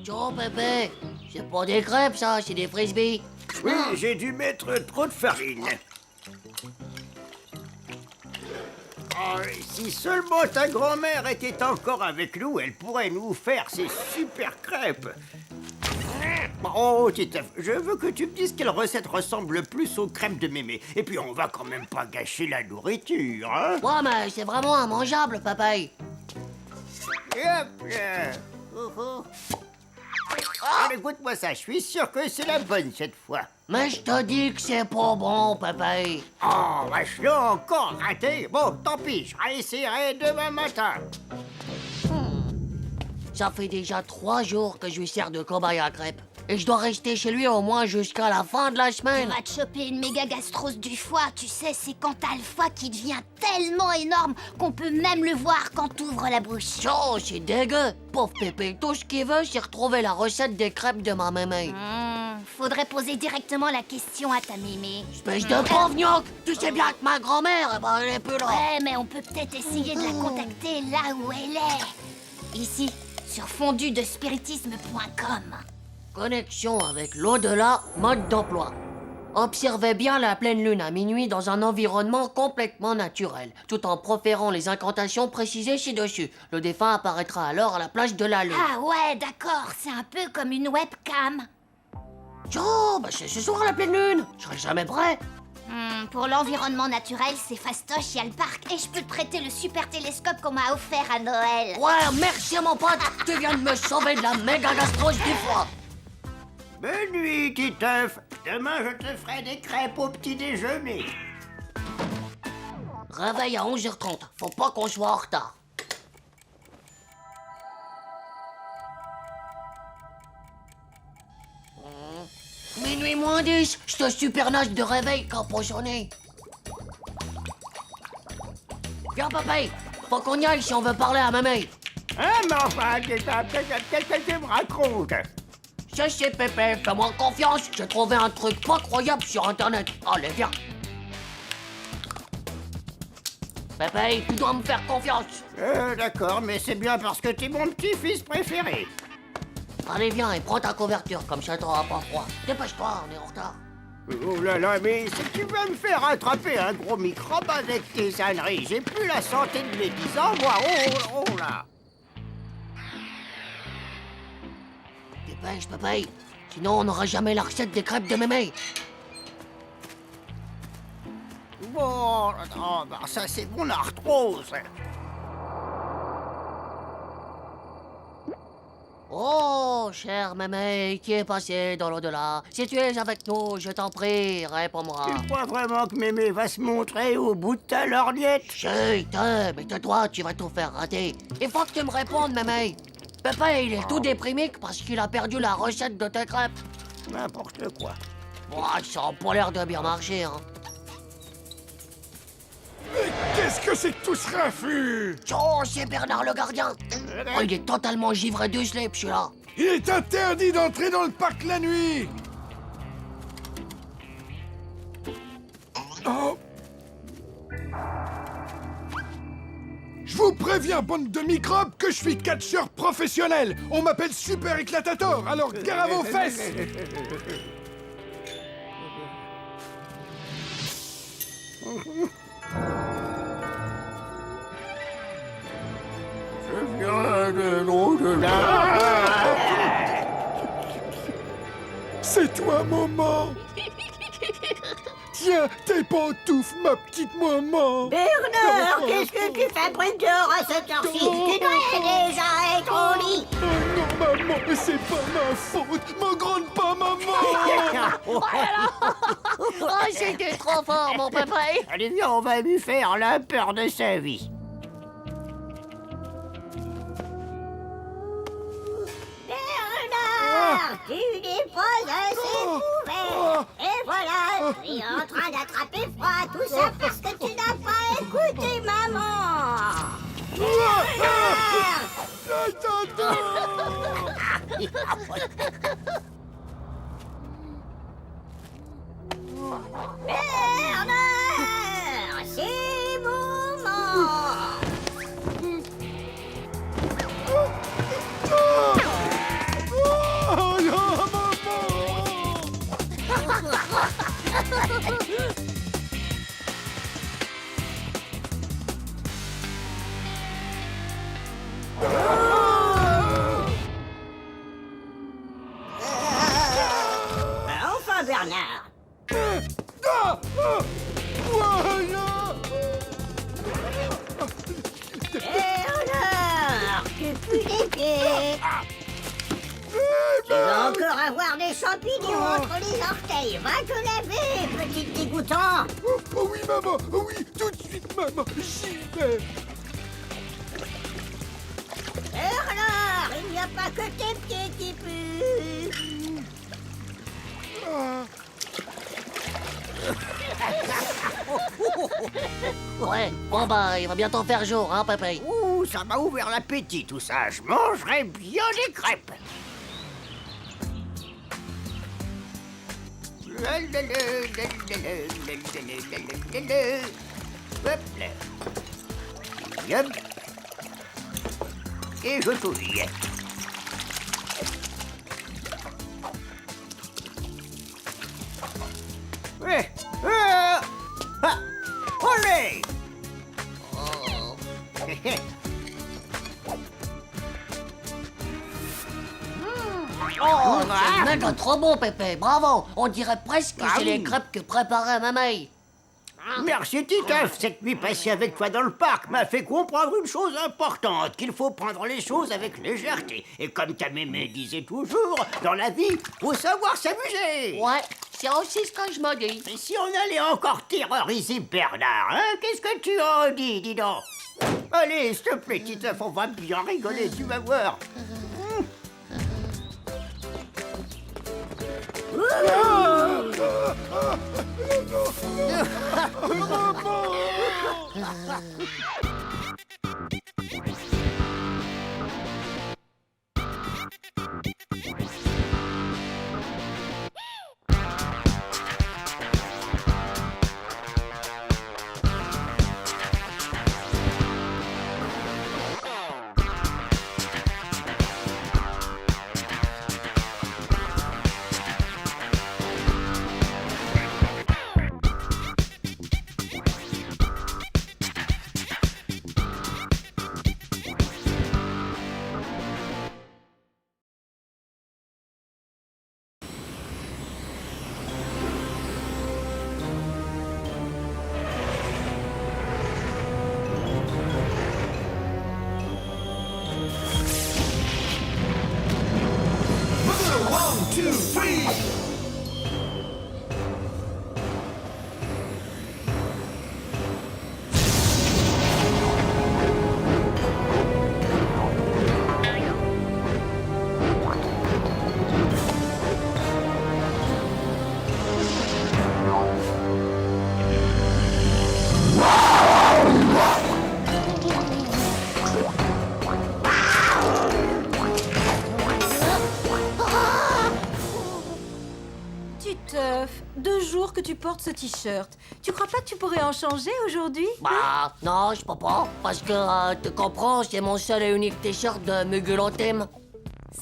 Tiens, Pépé, c'est pas des crêpes, ça, c'est des frisbees. Oui, j'ai dû mettre trop de farine. Oh, si seulement ta grand-mère était encore avec nous, elle pourrait nous faire ces super crêpes. Oh, Titeuf, je veux que tu me dises quelle recette ressemble le plus aux crêpes de mémé. Et puis, on va quand même pas gâcher la nourriture, hein? Ouais, mais c'est vraiment immangeable, Pépé. Et hop là. Oh, oh. Ah, écoute-moi ça, je suis sûr que c'est la bonne cette fois. Mais je te dis que c'est pas bon, Pépé. Oh, bah, je l'ai encore raté. Bon, tant pis, je réessayerai demain matin. Ça fait déjà 3 jours que je lui sers de cobaye à crêpes. Et je dois rester chez lui au moins jusqu'à la fin de la Tu semaine. vas te choper une méga gastrose du foie, tu sais, c'est quand t'as le foie qui devient tellement énorme qu'on peut même le voir quand t'ouvres la bouche. Oh, c'est dégueu. Pauvre Pépé, tout ce qu'il veut, c'est retrouver la recette des crêpes de ma mémé. Faudrait poser directement la question à ta mémé. Espèce de pauvre gnoc. Tu sais bien que ma grand-mère, eh ben, elle est plus là. Ouais, mais on peut peut-être essayer de la contacter là où elle est. Ici, sur fondudespiritisme.com. Connexion avec l'au-delà, mode d'emploi. Observez bien la pleine lune à minuit dans un environnement complètement naturel, tout en proférant les incantations précisées ci-dessus. Le défunt apparaîtra alors à la place de la lune. Ah ouais, d'accord, c'est un peu comme une webcam. Oh, bah c'est ce soir la pleine lune. Je serai jamais prêt. Pour l'environnement naturel, c'est fastoche, il y a le parc et je peux te prêter le super télescope qu'on m'a offert à Noël. Ouais, merci mon pote. Tu viens de me sauver de la méga gastrose du foie. Bonne nuit, Titeuf. Demain, je te ferai des crêpes au petit déjeuner. Réveil à 11h30. Faut pas qu'on soit en retard. Minuit moins 10. Je te supernage de réveil capuchonné. Viens, papay. Faut qu'on y aille si on veut parler à mamie. Hein, mais enfin, qu'est-ce que tu me racontes? C'est Pépé, fais-moi confiance. J'ai trouvé un truc pas croyable sur Internet. Allez, viens. Pépé, tu dois me faire confiance. D'accord, mais c'est bien parce que t'es mon petit-fils préféré. Allez, viens et prends ta couverture, comme ça t'auras pas froid. Dépêche-toi, on est en retard. Oh là là, mais si tu vas me faire attraper un gros microbe avec tes âneries, j'ai plus la santé de mes 10 ans, moi. Oh là. Dépêche, Pépé. Sinon, on n'aura jamais la recette des crêpes de mémé. Bon, oh, bah ça c'est mon arthrose. Oh, chère mémé, qui est passé dans l'au-delà. Si tu es avec nous, je t'en prie, réponds-moi. Tu crois vraiment que mémé va se montrer au bout de ta lorgnette? Chut, mais tais-toi, tu vas tout faire rater. Il faut que tu me répondes, mémé. Pépé, il est tout déprimé parce qu'il a perdu la recette de tes crêpes. N'importe quoi. Bon, ça a pas l'air de bien marcher, hein. Qu'est-ce que c'est que tout ce raffut? Oh, c'est Bernard le gardien. Oh, il est totalement givré de slip, celui-là. Il est interdit d'entrer dans le parc la nuit. Oh. Je vous préviens, bande de microbes, que je suis catcheur professionnel. On m'appelle Super Éclatator, alors gare à vos fesses. Je viens de l'au-delà. C'est toi, maman. Tiens, tes pantoufles, ma petite maman. Bernard, qu'est-ce que tu fabriques dehors à cette heure-ci? Tu devrais déjà être au lit. Oh non, maman, mais c'est pas ma faute. Me gronde pas, maman. Oh, c'était trop fort, mon pépé. Allez, viens, on va lui faire la peur de sa vie. Bernard, tu n'es pas assez ouvert. Et voilà, tu es en train d'attraper froid. Tout ça parce que tu n'as pas écouté maman. Bernard, Bernard, c'est moment. plus des pieds. Tu vas encore avoir des champignons entre les orteils. Va te laver, petit dégoûtant. Oh oui, maman, oh oui, tout de suite, maman, j'y vais. Bernard, il n'y a pas que tes pieds qui puent. Ah. Ouais, bon bah, il va bientôt faire jour, hein, Pépé? Ouh, ça m'a ouvert l'appétit tout ça. Je mangerai bien des crêpes. Hop là. Yum. Et je touille. Ouais. Ah. Olé. Oh, c'est méga trop bon, Pépé, bravo! On dirait presque que Ah c'est les oui. crêpes que préparait Mamie. Merci Titeuf, cette nuit passée avec toi dans le parc m'a fait comprendre une chose importante, qu'il faut prendre les choses avec légèreté. Et comme ta mémé disait toujours, dans la vie, faut savoir s'amuser. Ouais, c'est aussi ce que je me dis. Mais si on allait encore terroriser Bernard, hein, qu'est-ce que tu en dis, dis donc? Allez, s'il te plaît, Titeuf, on va bien rigoler, tu vas voir. Titeuf, 2 jours que tu portes ce t-shirt. Tu crois pas que tu pourrais en changer aujourd'hui? Bah, non, je peux pas, parce que, tu comprends, c'est mon seul et unique t-shirt de Mugulotim.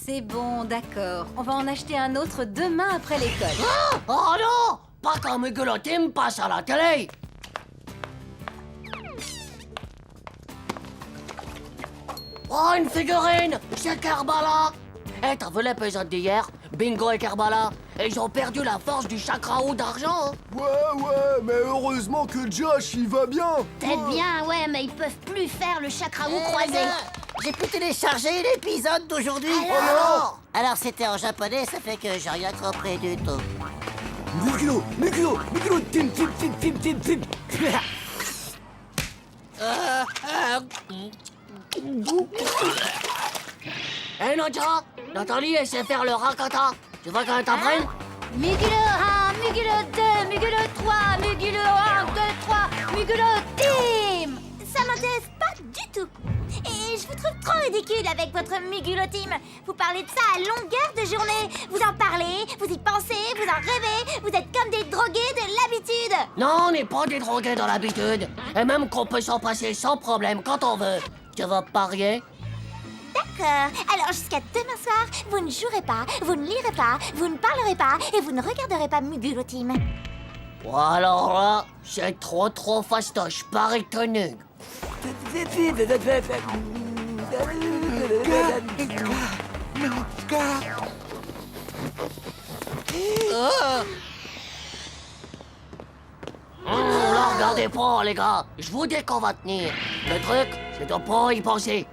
C'est bon, d'accord. On va en acheter un autre demain après l'école. Oh non! Pas quand Mugulotim passe à la télé! Oh, une figurine! C'est Karbala! Eh, t'as vu l'épisode d'hier? Bingo et Karbala, ils ont perdu la force du chakraou d'argent, hein? Ouais, mais heureusement que Josh, il va bien. Peut-être bien, ouais, mais ils peuvent plus faire le chakraou croisé. J'ai pu télécharger l'épisode d'aujourd'hui. Alors c'était en japonais, ça fait que j'ai rien compris du tout. Mugulo, tim. Eh, Nadia, Nathalie, elle sait faire le rakata. Tu veux qu'elle t'apprenne? Mugulo 1, Mugulo 2, Mugulo 3, Mugulo 1, 2, 3, Mugulo Team. Ça m'intéresse pas du tout. Et je vous trouve trop ridicule avec votre Mugulo Team. Vous parlez de ça à longueur de journée. Vous en parlez, vous y pensez, vous en rêvez. Vous êtes comme des drogués de l'habitude. Non, on n'est pas des drogués dans l'habitude. Et même qu'on peut s'en passer sans problème quand on veut. Tu veux parier? D'accord. Alors jusqu'à demain soir, vous ne jouerez pas, vous ne lirez pas, vous ne parlerez pas et vous ne regarderez pas Mugulo Team. Ou alors là, c'est trop fastoche, pareil tenu. Là, regardez pas, les gars. Je vous dis qu'on va tenir. Le truc, c'est de pas y penser.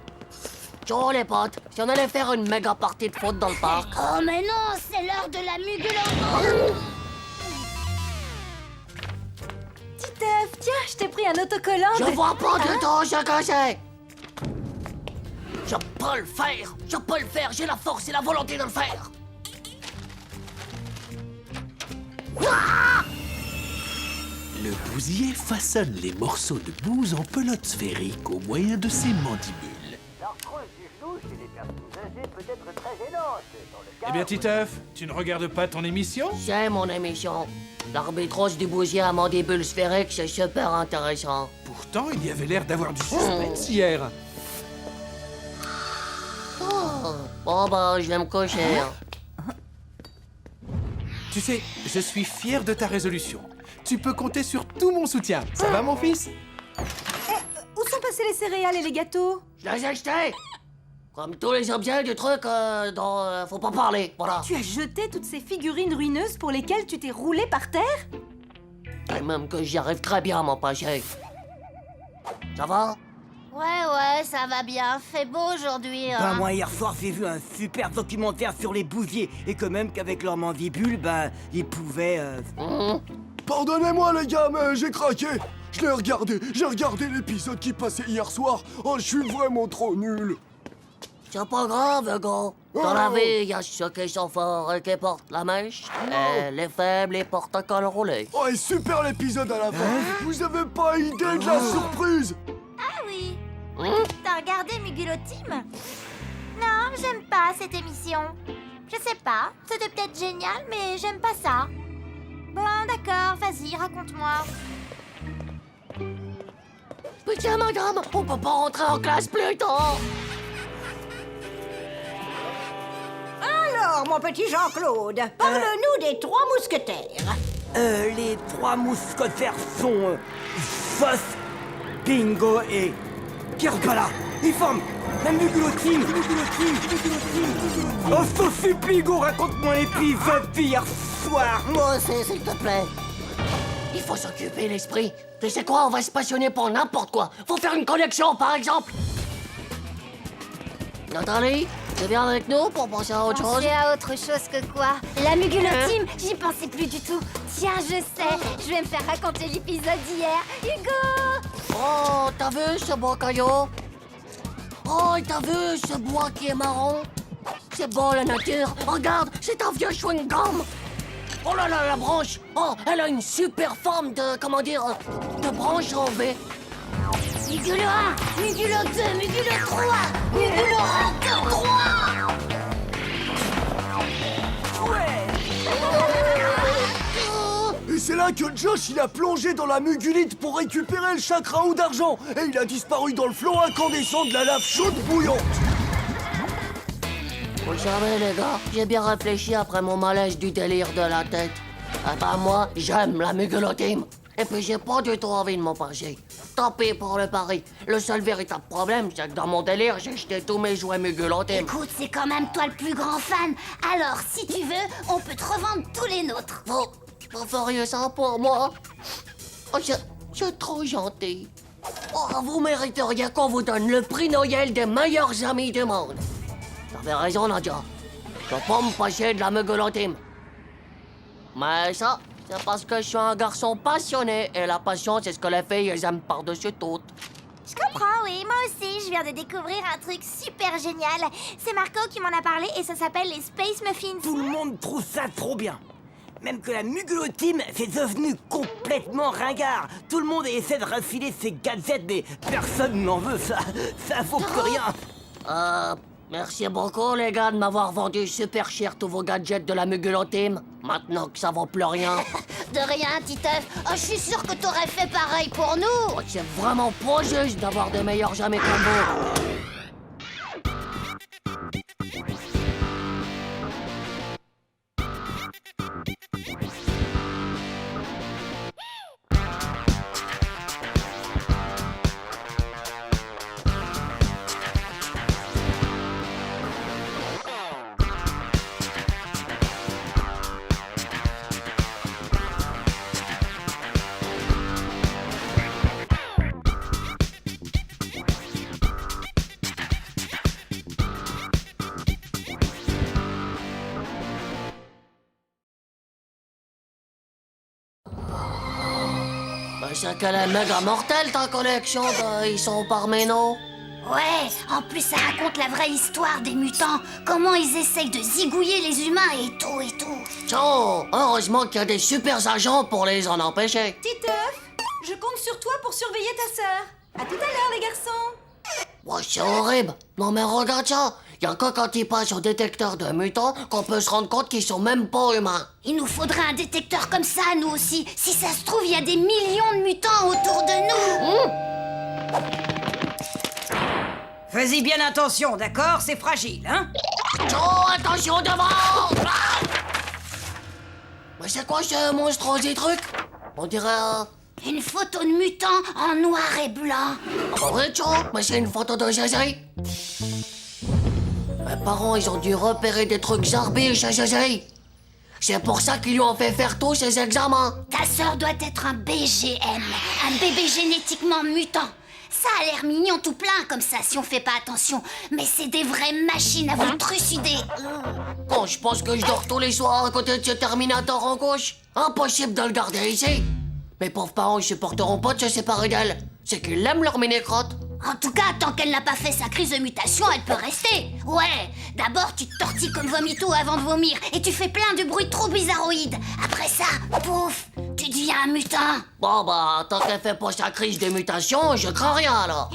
Ciao les potes, si on allait faire une méga partie de foot dans le parc. Oh mais non, c'est l'heure de la mugulotime. Titeuf, tiens, je t'ai pris un autocollant. Je vois pas du tout ce que c'est. Je peux le faire, j'ai la force et la volonté de le faire. Le bousier façonne les morceaux de bouse en pelotes sphériques au moyen de ses mandibules. L'arthrose du genou chez les personnes âgées peut être très gênante. Dans le cas Eh bien, Titeuf, tu ne regardes pas ton émission? C'est mon émission. L'arbitrage du bousier à mandibule sphérique, c'est super intéressant. Pourtant, il y avait l'air d'avoir du suspense hier. Bon bah, je vais me coucher. hein. Tu sais, je suis fier de ta résolution. Tu peux compter sur tout mon soutien. Ça va, mon fils? Où sont passés les céréales et les gâteaux? Je les ai jetés. Comme tous les objets du truc dont faut pas parler, voilà. Tu as jeté toutes ces figurines ruineuses pour lesquelles tu t'es roulé par terre? Et même que j'y arrive très bien à m'empêcher. Ça va? Ouais, ça va bien. Fait beau aujourd'hui. Ben, hein. moi, hier soir, j'ai vu un super documentaire sur les bousiers. Et que même qu'avec leur mandibule, ben, ils pouvaient... Pardonnez-moi les gars, mais j'ai craqué. J'ai regardé l'épisode qui passait hier soir. Oh, je suis vraiment trop nul. C'est pas grave, Hugo. Dans la vie, il y a ceux qui sont forts et qui portent la mèche. Et les faibles, ils portent un col roulé. Oh, et super l'épisode à la fin. Vous avez pas idée de la surprise? Ah oui. T'as regardé Mugulotime? Non, j'aime pas cette émission. Je sais pas. C'était peut-être génial, mais j'aime pas ça. Bon, d'accord. Vas-y, raconte-moi. Putain, madame, on peut pas rentrer en classe plus tôt. Alors, mon petit Jean-Claude, parle-nous des trois mousquetaires. les trois mousquetaires sont... Foss, Bingo et... Kirkbala. Ils forment la mugulotime. Oh, s'en supplie, Bingo, raconte-moi l'épisode d'hier soir. Moi aussi, s'il te plaît. Il faut s'occuper l'esprit. Tu sais quoi, on va se passionner pour n'importe quoi. Faut faire une collection, par exemple. Nathalie, tu viens avec nous pour penser à autre chose? Penser à autre chose que quoi? La Mugulotime, j'y pensais plus du tout. Tiens, je sais, je vais me faire raconter l'épisode d'hier. Hugo! Oh, t'as vu ce beau caillou? Oh, t'as vu ce bois qui est marron? C'est beau la nature. Regarde, c'est un vieux chewing-gum. Oh là là, la branche. Oh, elle a une super forme de, comment dire, de branche en V. Mugulo 1, Mugulo 2, Mugulo 3, Mugulo 1, 2, 3! Et c'est là que Josh, il a plongé dans la mugulite pour récupérer le chakra ou d'argent. Et il a disparu dans le flot incandescent de la lave chaude bouillante. Vous savez, les gars, j'ai bien réfléchi après mon malaise du délire de la tête. Ah bah moi, j'aime la mugulotime. Et puis j'ai pas du tout envie de m'en passer. Tant pis pour le pari. Le seul véritable problème, c'est que dans mon délire, j'ai jeté tous mes jouets mugulotimes. Écoute, c'est quand même toi le plus grand fan. Alors, si tu veux, on peut te revendre tous les nôtres. Vous feriez ça pour moi? Oh, c'est trop gentil. Oh, vous mériteriez qu'on vous donne le prix Noël des meilleurs amis du monde. T'avais raison, Nadia. Je peux pas me passer de la mugulotime. Mais ça, c'est parce que je suis un garçon passionné et la passion, c'est ce que les filles elles aiment par-dessus tout. Je comprends, oui, moi aussi, je viens de découvrir un truc super génial. C'est Marco qui m'en a parlé et ça s'appelle les Space Muffins. Tout le monde trouve ça trop bien. Même que la mugulotime, c'est devenu complètement ringard. Tout le monde essaie de refiler ses gadgets, mais personne n'en veut, ça vaut plus rien. Merci beaucoup, les gars, de m'avoir vendu super cher tous vos gadgets de la mugulotime. Maintenant que ça vaut plus rien. De rien, Titeuf. Oh, je suis sûre que t'aurais fait pareil pour nous. Oh, c'est vraiment pas juste d'avoir des meilleurs amis comme vous. C'est qu'elle est méga mortelle, ta collection de Ils sont parménos. Ouais, en plus ça raconte la vraie histoire des mutants, comment ils essayent de zigouiller les humains et tout et tout. Tiens, heureusement qu'il y a des super agents pour les en empêcher. Titeuf, je compte sur toi pour surveiller ta sœur. À tout à l'heure, les garçons. Ouais, c'est horrible. Non mais regarde ça. Y a que quand ils passent au détecteur de mutants qu'on peut se rendre compte qu'ils sont même pas humains. Il nous faudrait un détecteur comme ça, nous aussi. Si ça se trouve, il y a des millions de mutants autour de nous. Fais-y bien attention, d'accord? C'est fragile, hein? Oh, attention devant! Ah, mais c'est quoi ce monstrueux truc? On dirait Une photo de mutant en noir et blanc. Oui, tiens, mais c'est une photo de Jésus. Mes parents, ils ont dû repérer des trucs zarbés chez Jésus. C'est pour ça qu'ils lui ont fait faire tous ces examens. Ta sœur doit être un BGM, un bébé génétiquement mutant. Ça a l'air mignon tout plein comme ça si on fait pas attention. Mais c'est des vraies machines à vous trucider. Bon, je pense que je dors tous les soirs à côté de ce Terminator en gauche. Impossible de le garder ici. Mes pauvres parents, ils supporteront pas de se séparer d'elle. C'est qu'ils aiment leur mini-crotte. En tout cas, tant qu'elle n'a pas fait sa crise de mutation, elle peut rester. Ouais, d'abord tu te tortilles comme vomito avant de vomir et tu fais plein de bruits trop bizarroïdes. Après ça, pouf, tu deviens un mutant. Bon bah, tant qu'elle fait pas sa crise de mutation, je crains rien alors.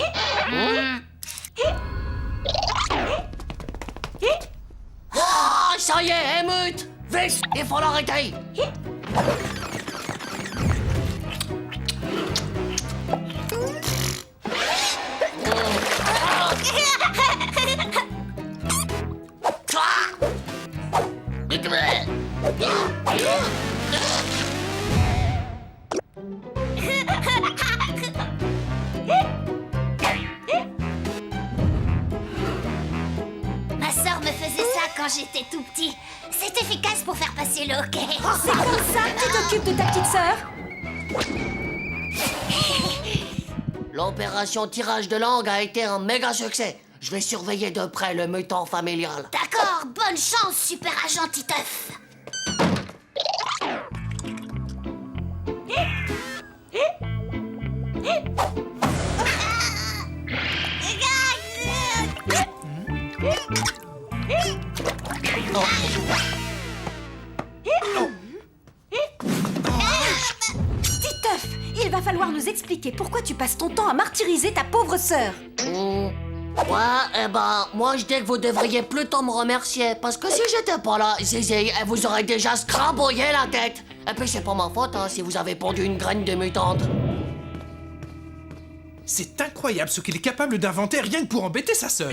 Oh, ça y est, elle mute. Vite, il faut l'arrêter. Ma sœur me faisait ça quand j'étais tout petit. C'est efficace pour faire passer le hockey. C'est comme ça que tu t'occupes de ta petite sœur? L'opération tirage de langue a été un méga succès. Je vais surveiller de près le mutant familial. D'accord, bonne chance, super agent Titeuf. Titeuf, il va falloir nous expliquer pourquoi tu passes ton temps à martyriser ta pauvre sœur. Ouais, eh ben, moi je dis que vous devriez plutôt me remercier. Parce que si j'étais pas là, Zizi, elle vous aurait déjà scraboyé la tête. Et puis c'est pas ma faute, hein, si vous avez pondu une graine de mutante. C'est incroyable ce qu'il est capable d'inventer rien que pour embêter sa sœur.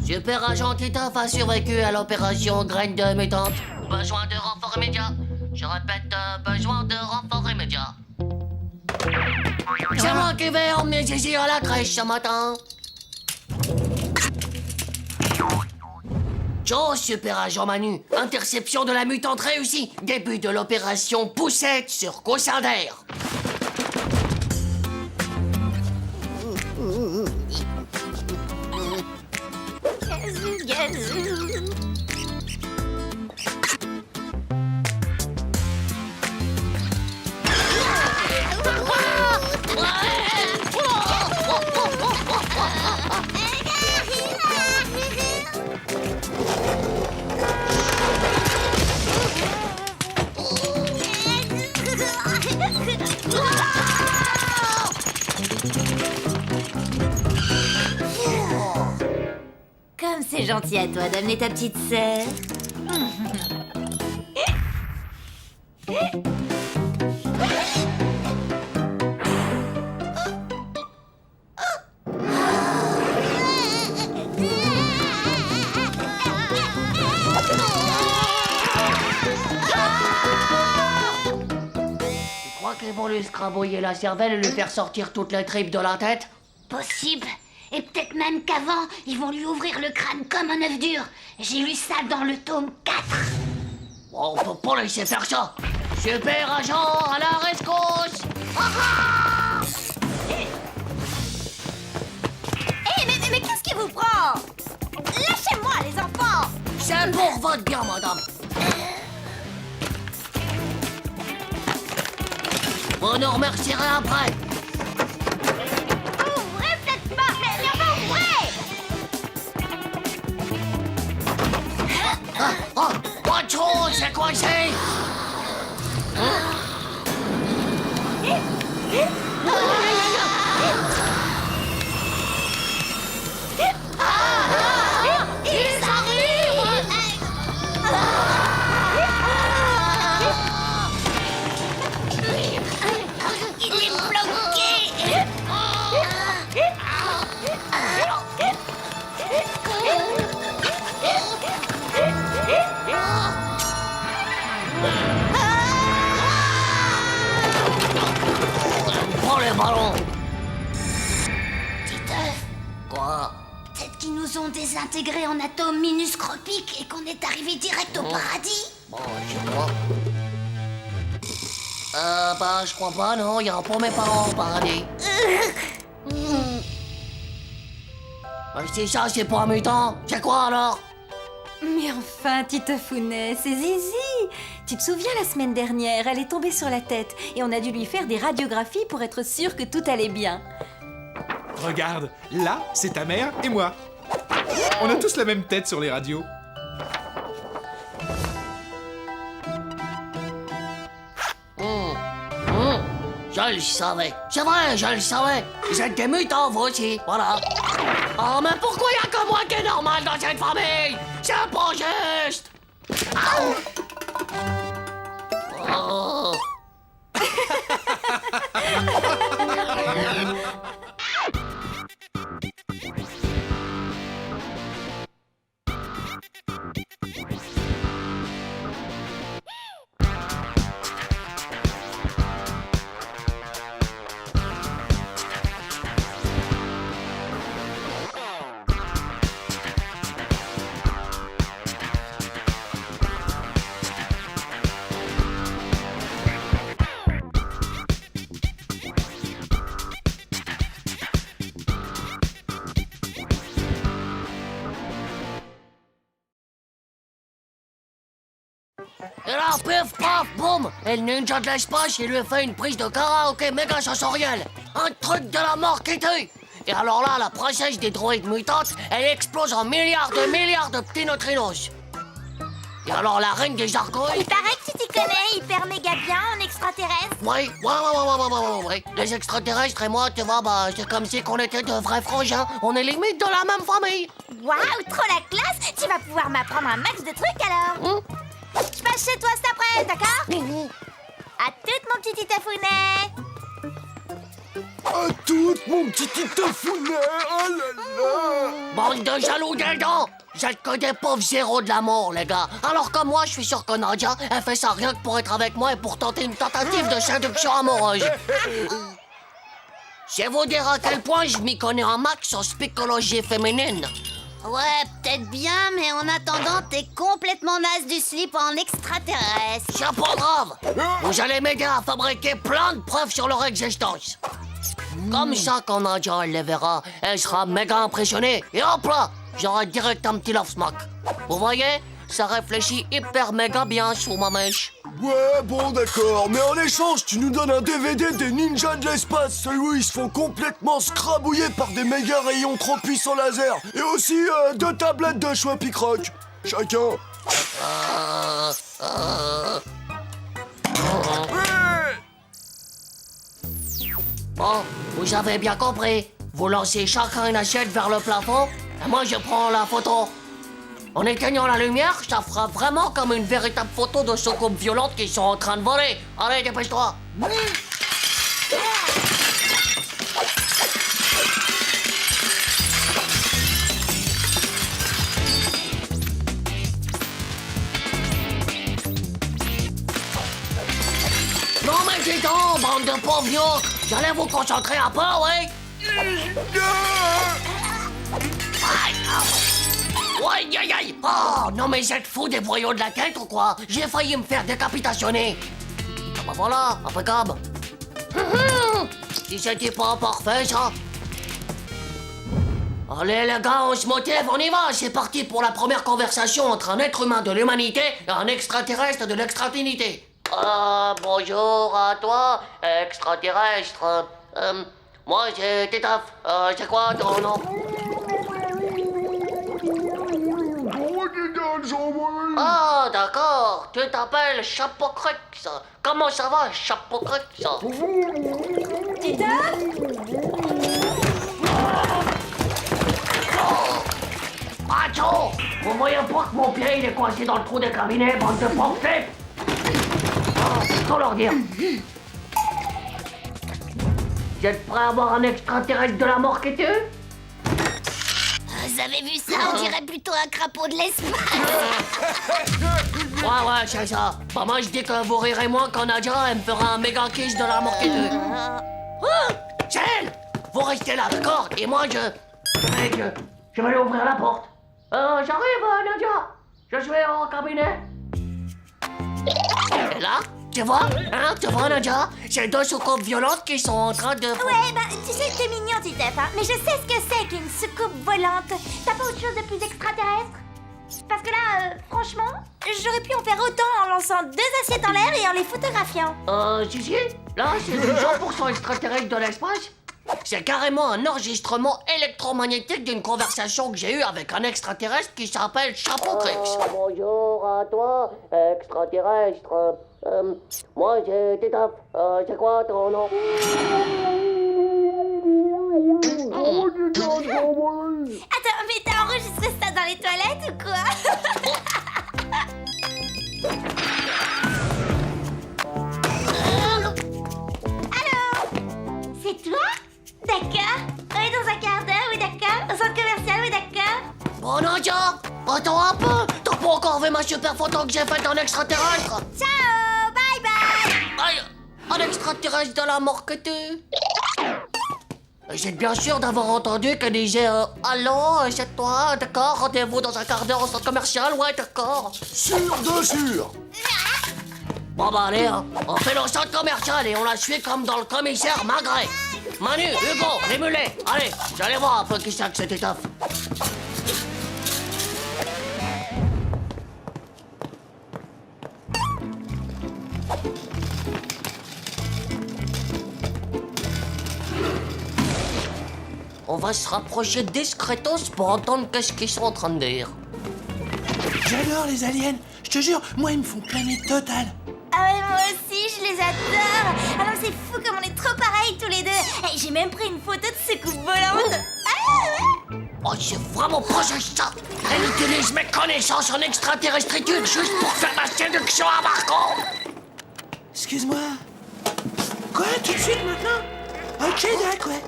Super agent Titeuf a survécu à l'opération graine de mutante. Besoin de renfort immédiat. Je répète, besoin de renfort immédiat. C'est moi qui vais emmener Zizi à la crèche ce matin. Ciao, super agent Manu. Interception de la mutante réussie. Début de l'opération Poussette sur Cossader. Comme c'est gentil à toi d'amener ta petite sœur. Tu crois qu'ils vont lui scraboyer la cervelle et lui faire sortir toutes les tripes de la tête? Possible. Et peut-être même qu'avant, ils vont lui ouvrir le crâne comme un œuf dur. J'ai lu ça dans le tome 4. Bon, on peut pas laisser faire ça. Super agent, à la rescousse. Mais qu'est-ce qui vous prend? Lâchez-moi, les enfants! C'est pour votre bien, madame. Vous nous remercierez après. Ouvrez cette porte, mais enfin ouvrez! Pas de chose, c'est coincé. Ils arrivent! Il est bloqué! Prends les ballons. Titeuf, Quoi? peut-être qu'ils nous ont désintégrés en atomes minuscropiques et qu'on est arrivé direct au paradis? Bon, je crois. Bah, je crois pas, non. Il y a pas mes parents au paradis. Si ça, c'est pas amusant. C'est quoi alors? Mais enfin, Titefounet, c'est Zizi. Tu te souviens, la semaine dernière, elle est tombée sur la tête et on a dû lui faire des radiographies pour être sûr que tout allait bien. Regarde, là, c'est ta mère et moi. On a tous la même tête sur les radios. Je le savais. C'est vrai, je le savais. Vous êtes des mutants, vous aussi. Voilà. Oh, mais pourquoi y a que moi qui est normal dans cette famille? C'est pas juste. Oh. Et là, pif, paf, boum! Et le ninja de l'espace, il lui fait une prise de karaoké méga sensorielle. Un truc de la mort qui tue. Et alors là, la princesse des droïdes mutantes, elle explose en milliards de petits neutrinos. Et alors la reine des argoïdes... Il paraît que tu t'y connais hyper méga bien en extraterrestre. Oui. Les extraterrestres et moi, tu vois, bah, c'est comme si qu'on était de vrais frangins. On est limite de la même famille. Waouh, trop la classe! Tu vas pouvoir m'apprendre un max de trucs alors. Je passe chez toi cet après, d'accord? À toutes, mon petit Titefounet. À toutes, mon petit Titefounet. Oh là là. Bande de jaloux dindons! Vous êtes que des pauvres zéros de l'amour, les gars. Alors que moi, je suis sûr que Nadia, elle fait ça rien que pour être avec moi et pour tenter une tentative de séduction amoureuse. Je vais vous dire à quel point je m'y connais en max en psychologie féminine. Ouais, peut-être bien, mais en attendant, t'es complètement naze du slip en extraterrestre. C'est pas grave. Vous allez m'aider à fabriquer plein de preuves sur leur existence. Comme ça, quand Nadia elle les verra, elle sera méga impressionnée. Et hop là, j'aurai direct un petit love smack. Vous voyez? Ça réfléchit hyper méga bien sous ma mèche. Ouais, bon d'accord, mais en échange, tu nous donnes un DVD des ninjas de l'espace, celui où ils se font complètement scrabouiller par des méga rayons trop puissants laser, et aussi 2 tablettes de choix Picroc. Chacun. Bon, vous avez bien compris. Vous lancez chacun une assiette vers le plafond, et moi je prends la photo. En éteignant la lumière, ça fera vraiment comme une véritable photo de soucoupes violentes qui sont en train de voler. Allez, dépêche-toi. Non mais dis donc, bande de pauvres gnocchs. J'allais vous concentrer un peu, oui? Aïe, aïe, aïe! Oh, non mais êtes fous des boyaux de la tête ou quoi? J'ai failli me faire décapitationner! Ah bah voilà, impeccable! Si c'était pas parfait, ça! Allez les gars, on se motive, on y va! C'est parti pour la première conversation entre un être humain de l'humanité et un extraterrestre de l'extratinité! Bonjour à toi, extraterrestre! Moi c'est Titaf, c'est quoi ton nom? Ah, d'accord, tu t'appelles Chapeaucrux. Comment ça va, Chapeaucrux? Tita? Macho, vous voyez pas que mon pied il est coincé dans le trou des cabinets, bande de pompiers? Faut leur dire. Vous êtes prêts à voir un extraterrestre de la mort qui tue? Vous avez vu ça? On dirait plutôt un crapaud de l'espace. Ouais, c'est ça. Bah moi je dis que vous rirez moins quand Nadia elle me fera un méga kiss de la mort qui tue. C'est elle! Vous restez là, d'accord? Et moi je vais aller ouvrir la porte. J'arrive, Nadia. Je suis au cabinet. Et là, tu vois, Nadia? C'est deux soucoupes violentes qui sont en train de... Ouais, bah, tu sais, t'es mignon, Titeuf, hein, mais je sais ce que c'est qu'une soucoupe volante. T'as pas autre chose de plus extraterrestre? Parce que là, franchement, j'aurais pu en faire autant en lançant 2 assiettes en l'air et en les photographiant. Si, là, c'est du 100% extraterrestre de l'espace. C'est carrément un enregistrement électromagnétique d'une conversation que j'ai eue avec un extraterrestre qui s'appelle Chapeaucrux. Bonjour à toi, extraterrestre. Moi, c'est Titaf. C'est quoi ton nom? Attends, mais t'as enregistré ça dans les toilettes ou quoi? Allô? C'est toi? D'accord. On est dans un quart d'heure, oui d'accord. Au centre commercial, oui d'accord. Bon, Nadia, attends un peu. T'as pas encore vu ma super photo que j'ai faite en extraterrestre? Ciao, bye bye. Aïe, un extraterrestre de la mort que tu... Vous êtes bien sûr d'avoir entendu qu'elle disait allô, c'est toi, d'accord, rendez-vous dans un quart d'heure au centre commercial, ouais, d'accord. Sûr de sûr. Bon bah allez, hein, on fait le centre commercial et on la suit comme dans le commissaire Magret. Manu, Hugo, les mulets, allez, j'allais voir un peu qui c'est que cette étoffe. On va se rapprocher discretos pour entendre qu'est-ce qu'ils sont en train de dire. J'adore les aliens. Je te jure, moi, ils me font planer total. Ah ouais, moi aussi, je les adore. Ah non, c'est fou comme on est trop pareils tous les deux. Et j'ai même pris une photo de soucoupe volante. Oh, c'est vraiment pas juste ça. Elle utilise mes connaissances en extraterrestritude juste pour faire la séduction à Marco. Excuse-moi. Quoi, tout de suite maintenant? Ok, d'accord, ouais.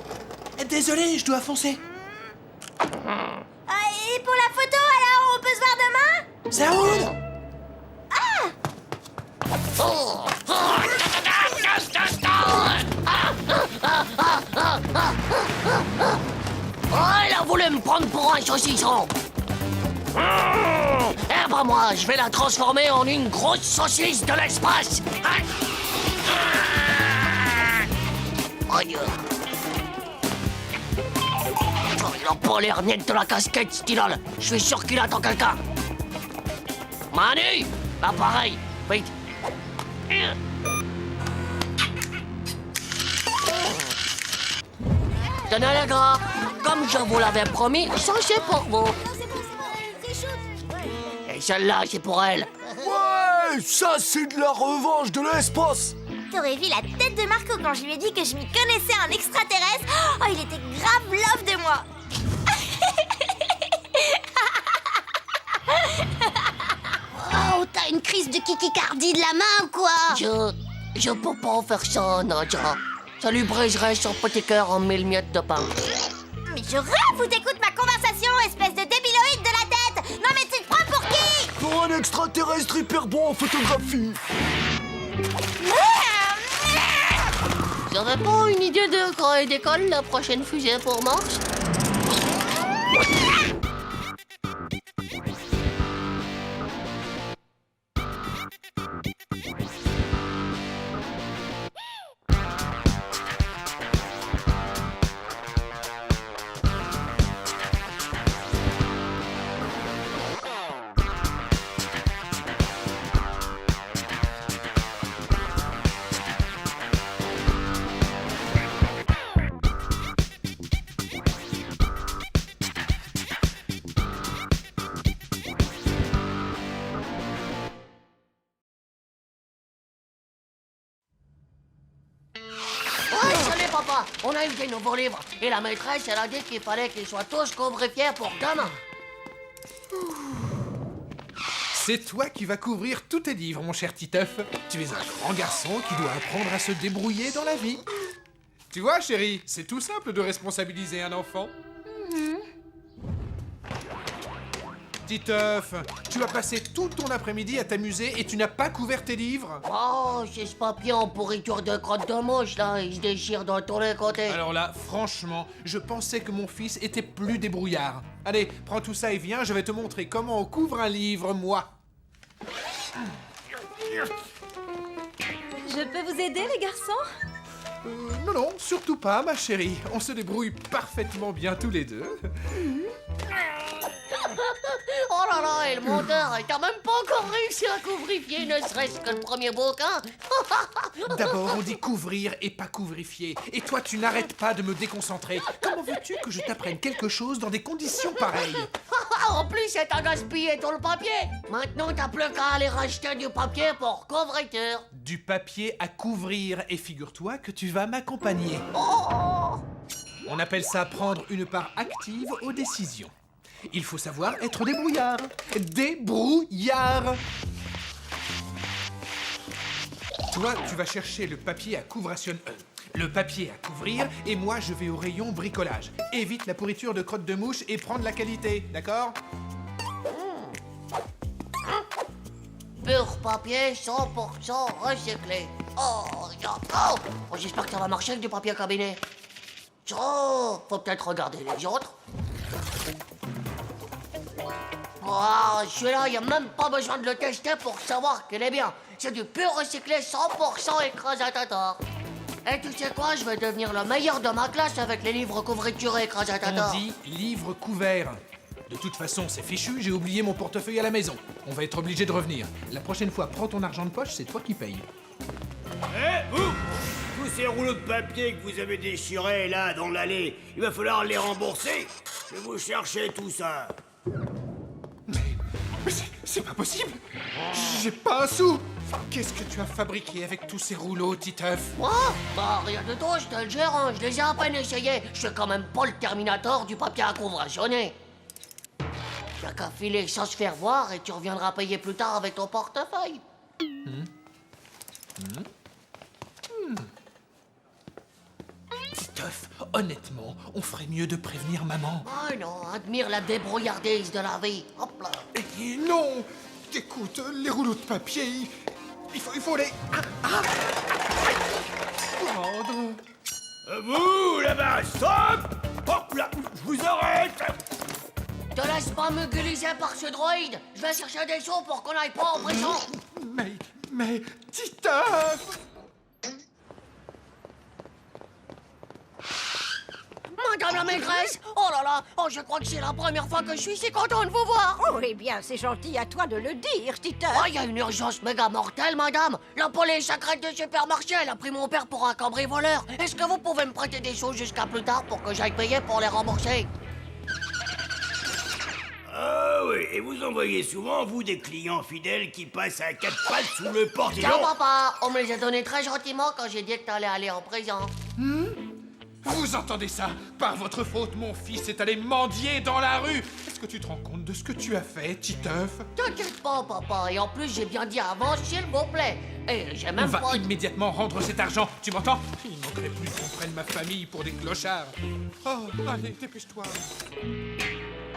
Désolé, je dois foncer. Et pour la photo, alors, on peut se voir demain? Ça roule. Oh, elle a voulu me prendre pour un saucisson. Eh ben moi, je vais la transformer en une grosse saucisse de l'espace. Aïe. Oh, il a pas l'air net de la casquette, Stylol. Je suis sûr qu'il attend quelqu'un. Manu, l'appareil, vite. Tenez les gars, comme je vous l'avais promis, ça c'est pour vous. Et celle-là, c'est pour elle. Ouais, ça c'est de la revanche de l'espace. T'aurais vu la tête de Marco quand je lui ai dit que je m'y connaissais en extraterrestre. Oh, il était grave love de moi. Oh, t'as une crise de kikicardie de la main, quoi. Je peux pas faire ça, Nadia. Ça lui briserait son petit cœur en 1000 miettes de pain. Mais je rêve ou t'écoutes ma conversation, espèce de débiloïde de la tête. Non mais tu te prends pour qui? Pour un extraterrestre hyper bon en photographie. Vous avez pas une idée de quand elle décolle la prochaine fusée pour Mars? Ouais, salut papa, on a eu des nouveaux livres. Et la maîtresse, elle a dit qu'il fallait qu'ils soient tous couvre-fiers pour demain. C'est toi qui vas couvrir tous tes livres, mon cher Titeuf. Tu es un grand garçon qui doit apprendre à se débrouiller dans la vie. Tu vois, chérie, c'est tout simple de responsabiliser un enfant. Titeuf, tu as passé tout ton après-midi à t'amuser et tu n'as pas couvert tes livres. Oh, c'est ce papier en pourriture de crotte de mouche, là, il se déchire dans tous les côtés. Alors là, franchement, je pensais que mon fils était plus débrouillard. Allez, prends tout ça et viens, je vais te montrer comment on couvre un livre, moi. Je peux vous aider, les garçons? Non, surtout pas, ma chérie. On se débrouille parfaitement bien tous les deux. Oh là là, et le monteur, il t'a même pas encore réussi à couvrifier, ne serait-ce que le premier bouquin. D'abord, on dit couvrir et pas couvrifier. Et toi, tu n'arrêtes pas de me déconcentrer. Comment veux-tu que je t'apprenne quelque chose dans des conditions pareilles? En plus, c'est à gaspiller tout le papier. Maintenant, t'as plus qu'à aller racheter du papier pour couverture. Du papier à couvrir. Et figure-toi que tu vas m'accompagner. On appelle ça prendre une part active aux décisions. Il faut savoir être débrouillard. Débrouillard! Toi, tu vas chercher le papier à le papier à couvrir, et moi, je vais au rayon bricolage. Évite la pourriture de crotte de mouche et prends de la qualité, d'accord? Pur papier 100% recyclé. Oh, j'espère que ça va marcher avec du papier cabinet. Oh, faut peut-être regarder les autres. Oh, celui-là, il n'y a même pas besoin de le tester pour savoir qu'il est bien. C'est du pur recyclé 100% écrasé à tort. Et tu sais quoi, je vais devenir le meilleur de ma classe avec les livres couverturés écrasés à tort. On dit livre couvert. De toute façon, c'est fichu, j'ai oublié mon portefeuille à la maison. On va être obligé de revenir. La prochaine fois, prends ton argent de poche, c'est toi qui payes. Vous! Tous ces rouleaux de papier que vous avez déchirés là dans l'allée, il va falloir les rembourser. Je vais vous chercher tout ça. Mais c'est pas possible! J'ai pas un sou! Qu'est-ce que tu as fabriqué avec tous ces rouleaux, Titeuf? Moi? Bah, rien de tout, je te le gère, hein. Je les ai à peine essayés. Je suis quand même pas le Terminator du papier à couvrationner. T'as qu'à filer sans se faire voir et tu reviendras payer plus tard avec ton portefeuille. Titeuf, honnêtement, on ferait mieux de prévenir maman. Oh non, admire la débrouillardise de la vie. Hop là. Et non! Écoute, les rouleaux de papier, il faut les... prendre. Vous, là-bas, stop! Hop là, je vous arrête! Te laisse pas me gueuliser par ce droïde. Je vais chercher des sous pour qu'on aille pas en prison. Mais, Titeuf! Madame la maîtresse! Oh là là! Oh, je crois que c'est la première fois que je suis si content de vous voir! Oh, eh bien, c'est gentil à toi de le dire, Titeuf. Oh, il y a une urgence méga mortelle, madame! La police secrète du supermarché, elle a pris mon père pour un cambrioleur! Est-ce que vous pouvez me prêter des sous jusqu'à plus tard pour que j'aille payer pour les rembourser? Ah oui, et vous envoyez souvent, vous, des clients fidèles qui passent à quatre pattes sous le portillon? Tiens, papa! On me les a donnés très gentiment quand j'ai dit que t'allais aller en prison. Vous entendez ça? Par votre faute, mon fils est allé mendier dans la rue. Est-ce que tu te rends compte de ce que tu as fait, Titeuf? T'inquiète pas, papa. Et en plus, j'ai bien dit avant, s'il vous plaît. Et j'ai On même va pas... immédiatement rendre cet argent, tu m'entends? Il ne manquerait plus qu'on prenne ma famille pour des clochards. Oh, allez, dépêche-toi.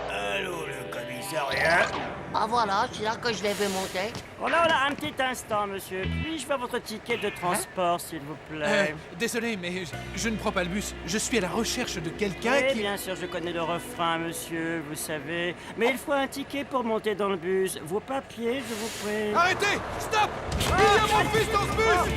Allô, le commissariat? Ah voilà, c'est là que je l'ai vu monter. Voilà, un petit instant, monsieur. Puis-je voir votre ticket de transport, s'il vous plaît? Désolé, mais je ne prends pas le bus. Je suis à la recherche de quelqu'un Oui, qui... bien sûr, je connais le refrain, monsieur, vous savez. Mais il faut un ticket pour monter dans le bus. Vos papiers, je vous prie. Arrêtez! Stop! Il y a mon fils dans ce bus!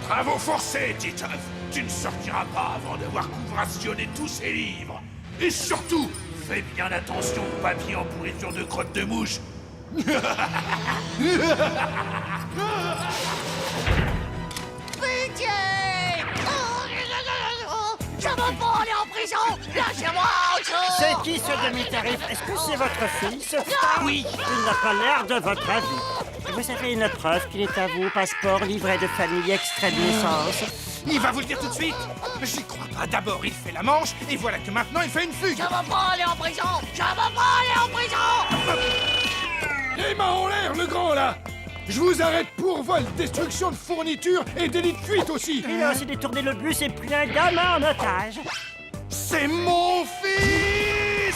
Travaux forcés, Titeuf. Tu ne sortiras pas avant d'avoir couvrationné tous ces livres. Et surtout, fais bien attention aux papiers en pourriture de crotte de mouche. Pitié! Je veux pas aller en prison! Lâchez-moi! C'est qui ce demi-tarif? Est-ce que c'est votre fils? Oui. Il n'a pas l'air de votre avis. Vous avez une preuve qu'il est à vous, passeport, livret de famille, extrait de naissance. Il va vous le dire tout de suite. J'y crois pas. D'abord, il fait la manche, et voilà que maintenant, il fait une fugue. Je veux pas aller en prison! Je veux pas aller en prison! Les mains en l'air, le grand, là! Je vous arrête pour vol, destruction de fournitures et délit de fuite aussi! Il a aussi détourné le bus et pris un gamin en otage. C'est mon fils!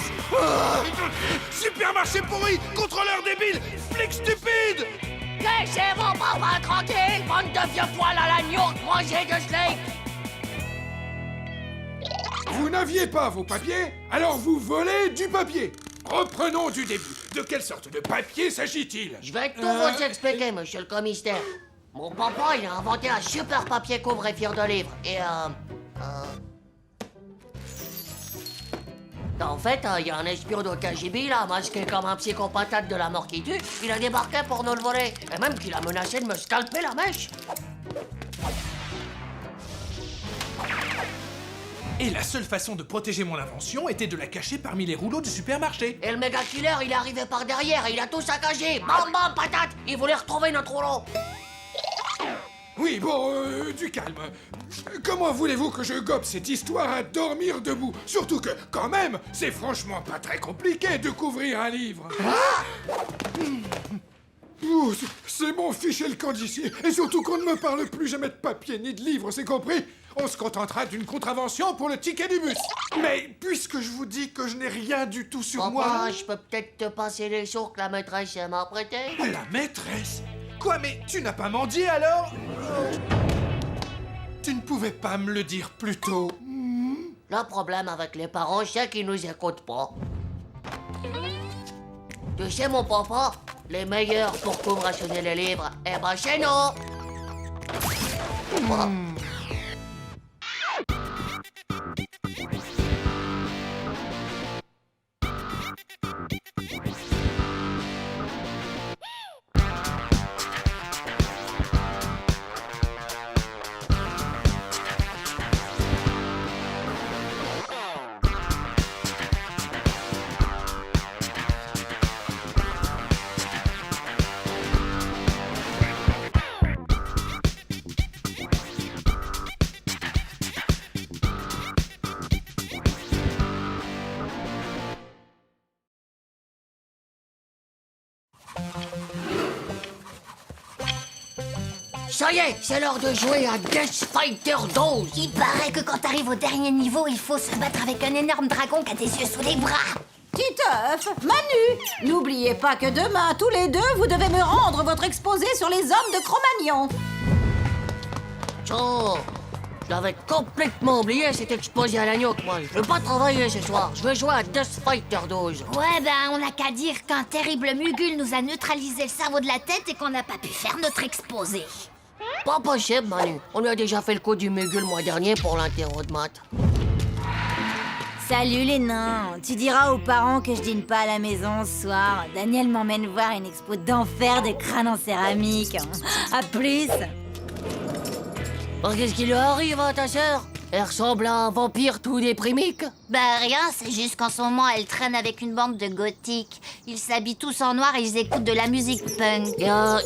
Supermarché pourri, contrôleur débile, flic stupide. Laissez mon papa tranquille, bande de vieux poils à l'agneau, mangez de steak! Vous n'aviez pas vos papiers, alors vous volez du papier! Reprenons du début. De quelle sorte de papier s'agit-il? Je vais tout vous expliquer, monsieur le commissaire. Mon papa, il a inventé un super papier couvre-fire de livres. Et en fait, il y a un espion de KGB, là, masqué comme un psychopathe de la mort qui tue. Il a débarqué pour nous le voler. Et même qu'il a menacé de me scalper la mèche. Et la seule façon de protéger mon invention était de la cacher parmi les rouleaux du supermarché. Et le méga killer, il est arrivé par derrière et il a tout saccagé. Bam bam patate. Il voulait retrouver notre rouleau. Oui, bon, du calme. Comment voulez-vous que je gobe cette histoire à dormir debout? Surtout que, quand même, c'est franchement pas très compliqué de couvrir un livre. Ouh, c'est mon fichier le camp d'ici. Et surtout qu'on ne me parle plus jamais de papier ni de livre, c'est compris? On se contentera d'une contravention pour le ticket du bus. Mais puisque je vous dis que je n'ai rien du tout sur moi... Papa, je peux peut-être te passer les sous que la maîtresse m'a prêté? La maîtresse? Quoi, mais tu n'as pas mendié alors? Tu ne pouvais pas me le dire plus tôt. Le problème avec les parents, c'est qu'ils nous écoutent pas. Tu sais, mon papa, les meilleurs pour couvrationner les livres, eh ben chez nous. Ça y est, c'est l'heure de jouer à Death Fighter 12. Il paraît que quand t'arrives au dernier niveau, il faut se battre avec un énorme dragon qui a des yeux sous les bras. Titeuf, Manu, n'oubliez pas que demain, tous les deux, vous devez me rendre votre exposé sur les hommes de Cro-Magnon. Oh, je l'avais complètement oublié, cet exposé à l'agneau. Moi, je veux pas travailler ce soir. Je veux jouer à Death Fighter 12. Ouais, ben, on n'a qu'à dire qu'un terrible Mugul nous a neutralisé le cerveau de la tête et qu'on n'a pas pu faire notre exposé. Pas possible, Manu. On a déjà fait le coup du Mugul le mois dernier pour l'interro de maths. Salut les nains. Tu diras aux parents que je dîne pas à la maison ce soir. Daniel m'emmène voir une expo d'enfer de crânes en céramique. À plus. Qu'est-ce qui lui arrive à ta sœur? Elle ressemble à un vampire tout déprimique. Bah rien, c'est juste qu'en ce moment, elle traîne avec une bande de gothiques. Ils s'habillent tous en noir et ils écoutent de la musique punk.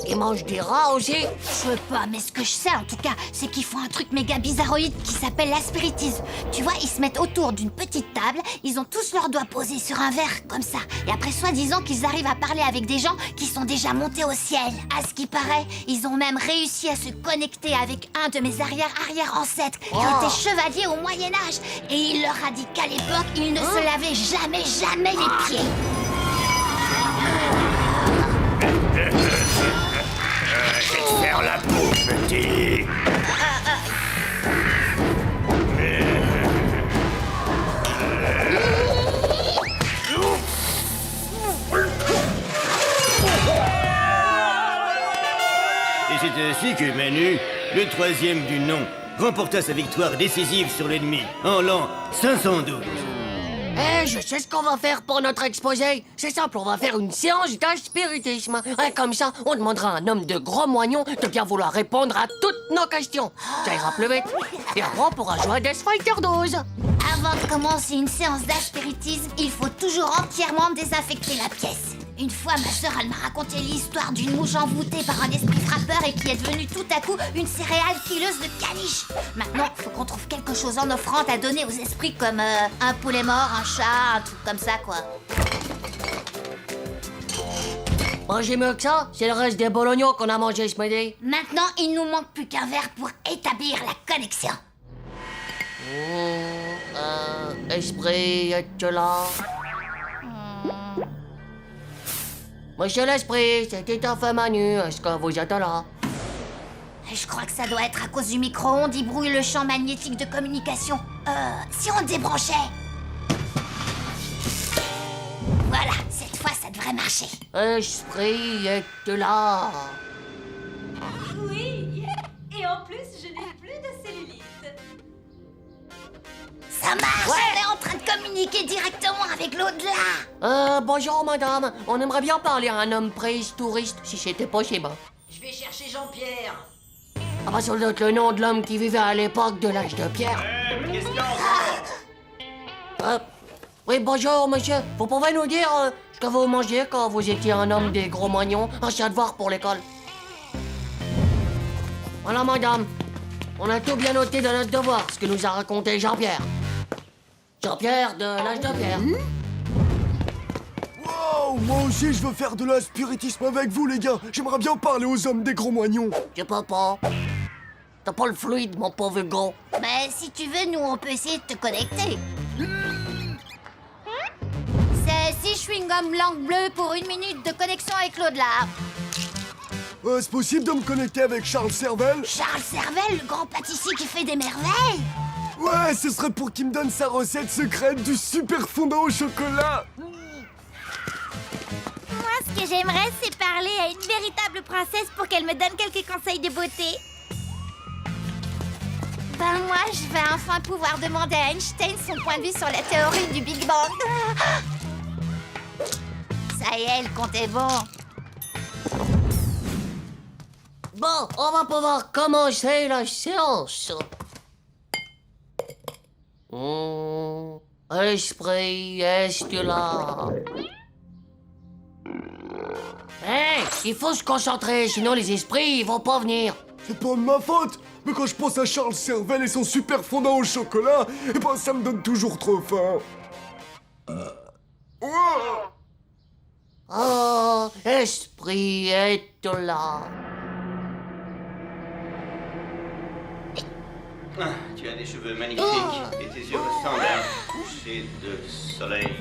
Ils mangent des rats aussi? Je sais pas, mais ce que je sais en tout cas, c'est qu'ils font un truc méga bizarroïde qui s'appelle l'aspiritisme. Tu vois, ils se mettent autour d'une petite table, ils ont tous leurs doigts posés sur un verre, comme ça. Et après, soi-disant qu'ils arrivent à parler avec des gens qui sont déjà montés au ciel. À ce qui paraît, ils ont même réussi à se connecter avec un de mes arrière-ancêtres qui était chevalier au Moyen-Âge. Et il leur a dit qu'à l'époque, il ne se lavait jamais les pieds. Je vais te faire la peau, petit. Et c'est ainsi que Manu, le troisième du nom, remporta sa victoire décisive sur l'ennemi en l'an 512. Je sais ce qu'on va faire pour notre exposé. C'est simple, on va faire une séance d'aspiritisme. Comme ça, on demandera à un homme de gros moignon de bien vouloir répondre à toutes nos questions. Ça ira plus vite. Et après, on pourra jouer à Death Fighter 12. Avant de commencer une séance d'aspiritisme, il faut toujours entièrement désinfecter la pièce. Une fois, ma sœur, elle m'a raconté l'histoire d'une mouche envoûtée par un esprit frappeur et qui est devenue tout à coup une céréale killeuse de caniche. Maintenant, faut qu'on trouve quelque chose en offrande à donner aux esprits comme un poulet mort, un chat, un truc comme ça, quoi. Manger mieux que ça, c'est le reste des bolognons qu'on a mangé ce midi. Maintenant, il nous manque plus qu'un verre pour établir la connexion. Esprit, es-tu là? Monsieur l'esprit, c'était un fait Manu, est-ce que vous êtes là? Je crois que ça doit être à cause du micro-ondes, il brouille le champ magnétique de communication. Si on débranchait? Voilà, cette fois ça devrait marcher. Esprit, es-tu là? Oui, et en plus, je n'ai plus de cellulite. Ça marche! On est en train de communiquer directement avec l'au-delà! Bonjour madame, on aimerait bien parler à un homme préhistoriste, si c'était possible. Je vais chercher Jean-Pierre. Ah bah ça doit être le nom de l'homme qui vivait à l'époque de l'âge de pierre. Qu'est-ce qu'il y a encore? Oui, bonjour monsieur, vous pouvez nous dire ce que vous mangiez quand vous étiez un homme des gros moignons, un devoir pour l'école? Voilà madame, on a tout bien noté dans notre devoir, ce que nous a raconté Jean-Pierre. Jean-Pierre de l'âge de pierre. Wow, moi aussi je veux faire de l'aspiritisme avec vous les gars. J'aimerais bien parler aux hommes des gros moignons. Je peux pas. T'as pas le fluide, mon pauvre gros. Mais si tu veux, nous on peut essayer de te connecter. C'est 6 chewing-gums langue bleue pour 1 minute de connexion avec l'au-delà. C'est possible de me connecter avec Charles Cervelle? Charles Cervelle, le grand pâtissier qui fait des merveilles? Ouais, ce serait pour qu'il me donne sa recette secrète du super fondant au chocolat. Moi, ce que j'aimerais, c'est parler à une véritable princesse pour qu'elle me donne quelques conseils de beauté. Ben moi, je vais enfin pouvoir demander à Einstein son point de vue sur la théorie du Big Bang. Ça y est, le compte est bon. Bon, on va pouvoir commencer la séance. Esprit, es-tu là? Il faut se concentrer, sinon les esprits, ils vont pas venir. C'est pas de ma faute, mais quand je pense à Charles Cervelle et son super fondant au chocolat, eh ben ça me donne toujours trop faim. Oh, esprit, es-tu là? Tu as des cheveux magnifiques et tes yeux ressemblent à un coucher de soleil.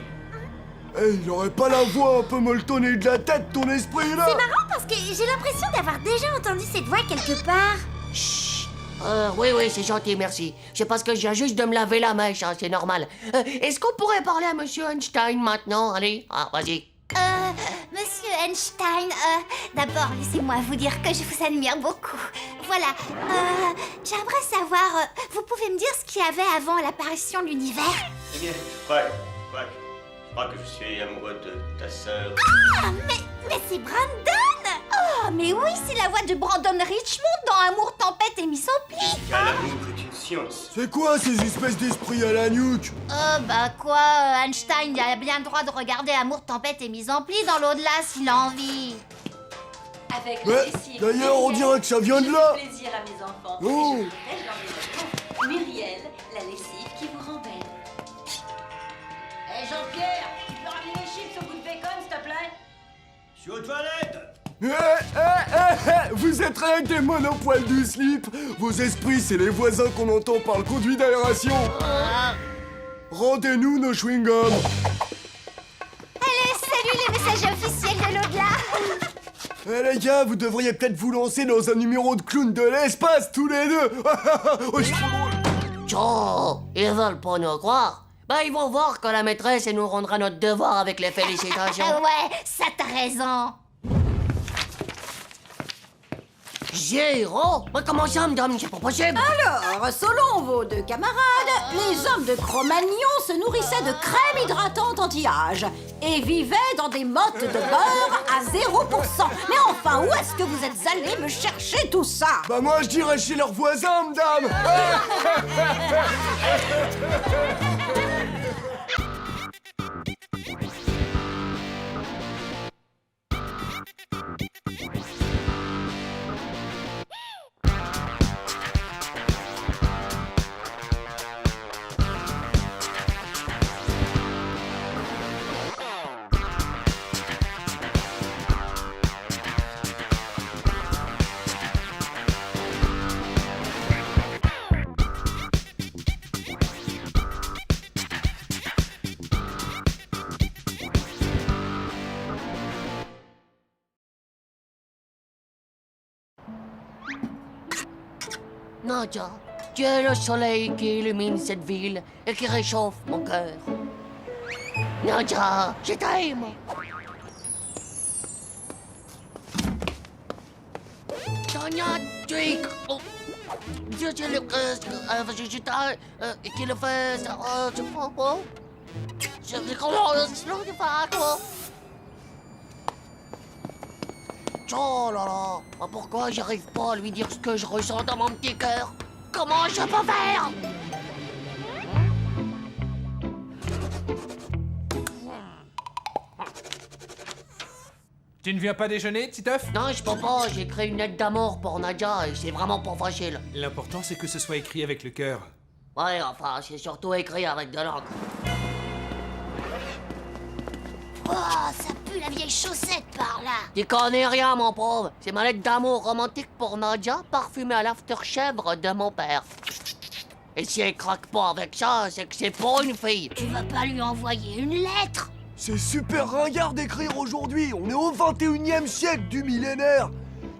Il aurait pas la voix un peu molletonnée de la tête, ton esprit, là? C'est marrant parce que j'ai l'impression d'avoir déjà entendu cette voix quelque part. Chut. Oui, c'est gentil, merci. C'est parce que je viens juste de me laver la mèche, hein, c'est normal. Est-ce qu'on pourrait parler à Monsieur Einstein maintenant? Allez, vas-y. Monsieur Einstein, d'abord, laissez-moi vous dire que je vous admire beaucoup. Voilà, j'aimerais savoir, vous pouvez me dire ce qu'il y avait avant l'apparition de l'univers? Eh bien, je crois que je suis amoureux de ta sœur. Ah, mais c'est Brandon! Oh, mais oui, c'est la voix de Brandon Richmond dans Amour, Tempête et Mise en Pli. Quel amour que tu science. C'est quoi ces espèces d'esprits à la nuque? Bah quoi, Einstein, il a bien le droit de regarder Amour, Tempête et Mise en Pli dans l'au-delà s'il a envie. Avec Ouais, d'ailleurs, on dirait que ça vient de là. Plaisir à mes enfants. Oh. Je rappelle dans mes enfants, Muriel, la lessive qui vous rend belle. Hé Jean-Pierre, tu peux ramener les chips au bout de bacon, s'il te plaît? Je suis aux toilettes. Vous êtes rien que des monopoils du slip. Vos esprits, c'est les voisins qu'on entend par le conduit d'aération. Rendez-nous nos chewing-gums. Allez, salut les messagers officiels de l'au-delà. Eh les gars, vous devriez peut-être vous lancer dans un numéro de clown de l'espace tous les deux. Oh, c'est trop drôle. Tchao, ils veulent pas nous croire. Bah, ils vont voir que la maîtresse, elle nous rendra notre devoir avec les félicitations. Ouais, ça t'as raison. Géraud? Mais comment ça, madame? C'est pas possible. Alors, selon vos deux camarades, les hommes de Cro-Magnon se nourrissaient de crème hydratante anti-âge et vivaient dans des mottes de beurre à 0%. Mais enfin, où est-ce que vous êtes allés me chercher tout ça? Bah moi, je dirais chez leurs voisins, madame. Nadia, tu es le soleil qui illumine cette ville et qui réchauffe mon cœur. Nadia, je t'aime. Tania, tu es... Oh. Je suis le... je t'aime... qui le fait... je crois pas. Je vais commencer... Je vais pas quoi. Oh là là, pourquoi j'arrive pas à lui dire ce que je ressens dans mon petit cœur? Comment je peux faire? Tu ne viens pas déjeuner, Titeuf? Non, je peux pas, j'ai écrit une lettre d'amour pour Nadia et c'est vraiment pas facile. L'important, c'est que ce soit écrit avec le cœur. Ouais, enfin, c'est surtout écrit avec de l'encre. Oh, ça pue la vieille chaussette par là. Tu connais rien, mon pauvre. C'est ma lettre d'amour romantique pour Nadia, parfumée à l'after-chèvre de mon père. Et si elle craque pas avec ça, c'est que c'est pas une fille. Tu vas pas lui envoyer une lettre? C'est super ringard d'écrire aujourd'hui. On est au 21e siècle du millénaire.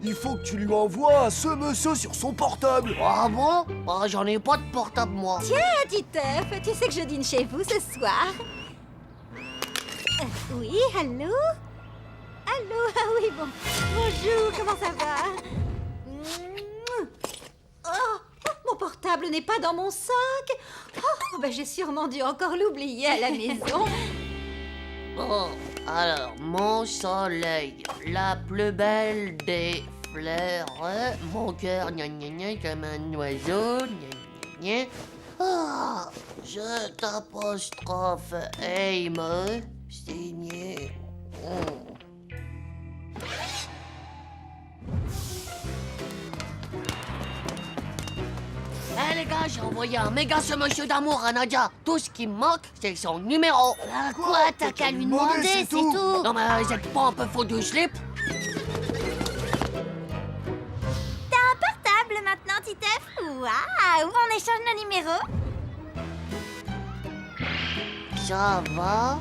Il faut que tu lui envoies ce monsieur sur son portable. Ah bon? Ah, j'en ai pas de portable, moi. Tiens, Titeuf, tu sais que je dîne chez vous ce soir. Oui, allô? Allô? Ah oui, bon. Bonjour, comment ça va? Oh, mon portable n'est pas dans mon sac. Oh, ben j'ai sûrement dû encore l'oublier à la maison. Bon, alors, mon soleil, la plus belle des fleurs, mon cœur, gna gna gna, comme un oiseau, gna gna gna. Ah, je t'apostrophe, aime, signé. Eh les gars, j'ai envoyé un méga ce monsieur d'amour à Nadia. Tout ce qui me manque, c'est son numéro. Bah quoi, t'as qu'à lui demander, c'est tout. Non mais vous êtes pas un peu faux du slip? T'as un portable maintenant, Titeuf? Waouh, on échange nos numéros. Ça va?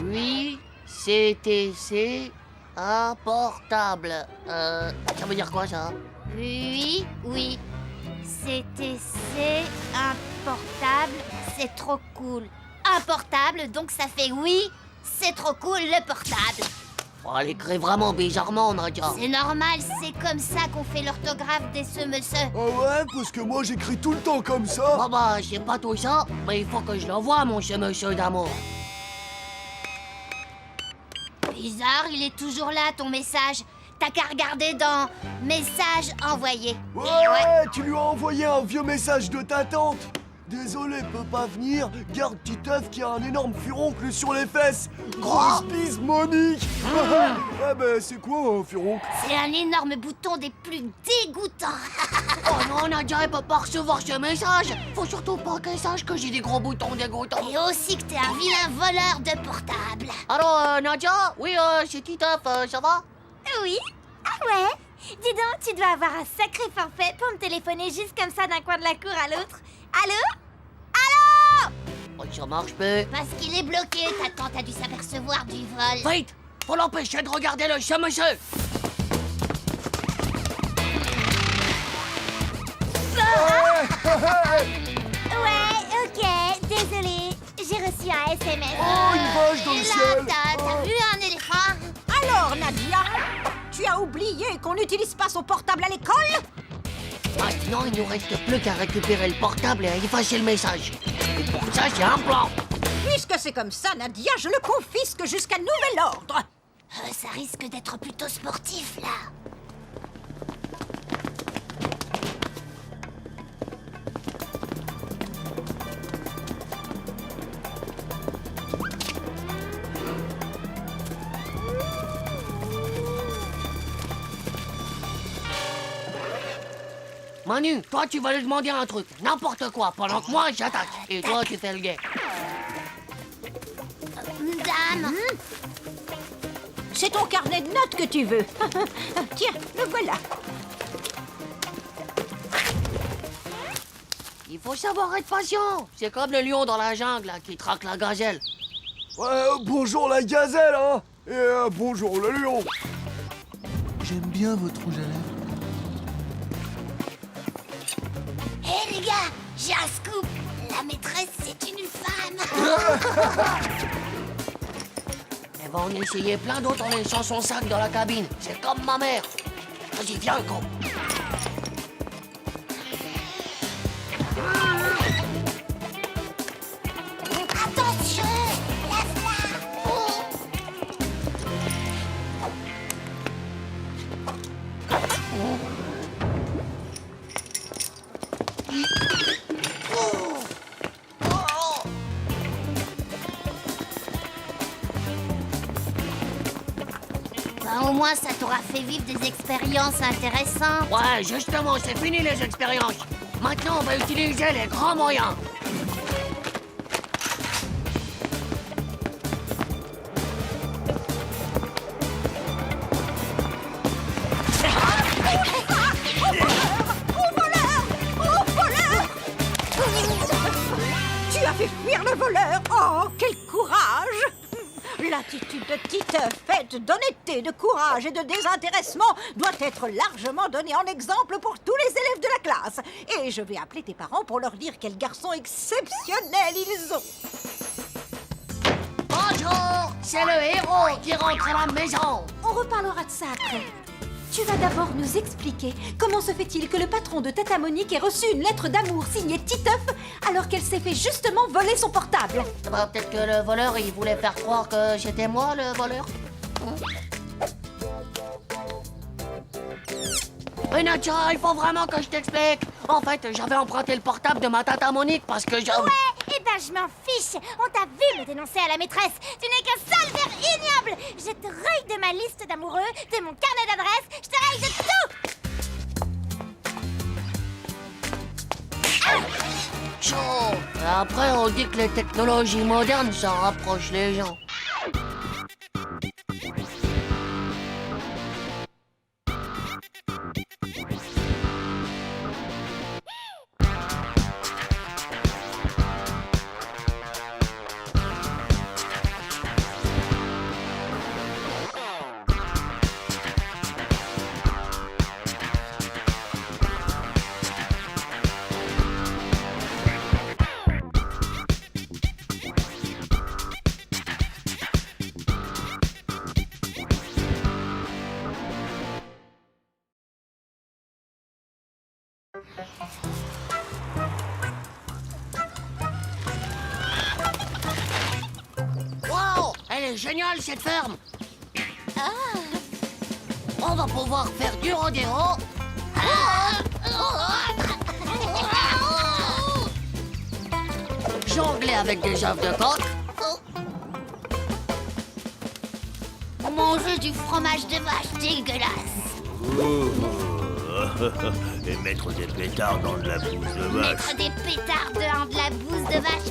Oui, CTC, un portable. Ça veut dire quoi ça? Oui, oui. CTC, un portable, c'est trop cool. Un portable, donc ça fait oui, c'est trop cool le portable. Oh, elle écrit vraiment bizarrement, Nadia. C'est normal, c'est comme ça qu'on fait l'orthographe des ce-monsieur. Ah ouais, parce que moi j'écris tout le temps comme ça. Bon bah, je sais pas tout ça, mais il faut que je l'envoie, mon ce monsieur d'amour. Bizarre, il est toujours là, ton message. T'as qu'à regarder dans Messages envoyés. Ouais, tu lui as envoyé un vieux message de ta tante. Désolé, peut pas venir. Garde Titeuf qui a un énorme furoncle sur les fesses. Grosse bise, Monique. Ah ben, c'est quoi un furoncle? C'est un énorme bouton des plus dégoûtants. Oh non, Nadia, elle peut pas recevoir ce message. Faut surtout pas qu'elle sache que j'ai des gros boutons dégoûtants. Et aussi que t'es un vilain voleur de portable. Alors, Nadia? Oui, c'est Titeuf, ça va? Oui? Ah ouais? Dis donc, tu dois avoir un sacré forfait pour me téléphoner juste comme ça d'un coin de la cour à l'autre. Allô? Allô? Oh, ça marche pas. Parce qu'il est bloqué, ta tante a dû s'apercevoir du vol. Vite! Faut l'empêcher de regarder le SMS. Ouais, ok, désolé. J'ai reçu un SMS. Oh, une vache dans le Et là, ciel. t'as vu un éléphant? Alors, Nadia, tu as oublié qu'on n'utilise pas son portable à l'école? Maintenant, il nous reste plus qu'à récupérer le portable et à effacer le message. Et pour ça, j'ai un plan. Puisque c'est comme ça, Nadia, je le confisque jusqu'à nouvel ordre. Ça risque d'être plutôt sportif, là. Manu, toi, tu vas lui demander un truc. N'importe quoi, pendant que moi, j'attaque. Et toi, tu fais le guet. Dame. C'est ton carnet de notes que tu veux. Tiens, le voilà. Il faut savoir être patient. C'est comme le lion dans la jungle, là, qui traque la gazelle. Ouais, bonjour la gazelle, hein. Et bonjour le lion. J'aime bien votre rouge à lèvres. Hé, les gars, j'ai un scoop. La maîtresse, c'est une femme. Elle va en essayer plein d'autres en laissant son sac dans la cabine. C'est comme ma mère. Vas-y, viens, con. Attention, lève-la. Ben, au moins, ça t'aura fait vivre des expériences intéressantes. Ouais, justement, c'est fini les expériences. Maintenant, on va utiliser les grands moyens. Tu as fait fuir le voleur. Oh, quel courage! L'attitude de Titeuf, faite d'honnêteté, de courage et de désintéressement, doit être largement donnée en exemple pour tous les élèves de la classe. Et je vais appeler tes parents pour leur dire quel garçon exceptionnel ils ont. Bonjour, c'est le héros qui rentre à la maison. On reparlera de ça après. Tu vas d'abord nous expliquer comment se fait-il que le patron de Tata Monique ait reçu une lettre d'amour signée Titeuf alors qu'elle s'est fait justement voler son portable. Bah, peut-être que le voleur, il voulait faire croire que c'était moi, le voleur. Mais Nadia, il faut vraiment que je t'explique. En fait, j'avais emprunté le portable de ma tata Monique parce que Ouais, eh ben je m'en fiche. On t'a vu me dénoncer à la maîtresse. Tu n'es qu'un sale ver ignoble. Je te raye de ma liste d'amoureux, de mon carnet d'adresses. Je te raye de tout. chaud. Après, on dit que les technologies modernes, ça rapproche les gens. Wow, elle est géniale cette ferme. Oh, on va pouvoir faire du rodéo. Jongler avec des œufs de coq. Manger du fromage de vache dégueulasse. Et mettre des pétards dans de la bouse de vache. Mettre des pétards dans de la bouse de vache.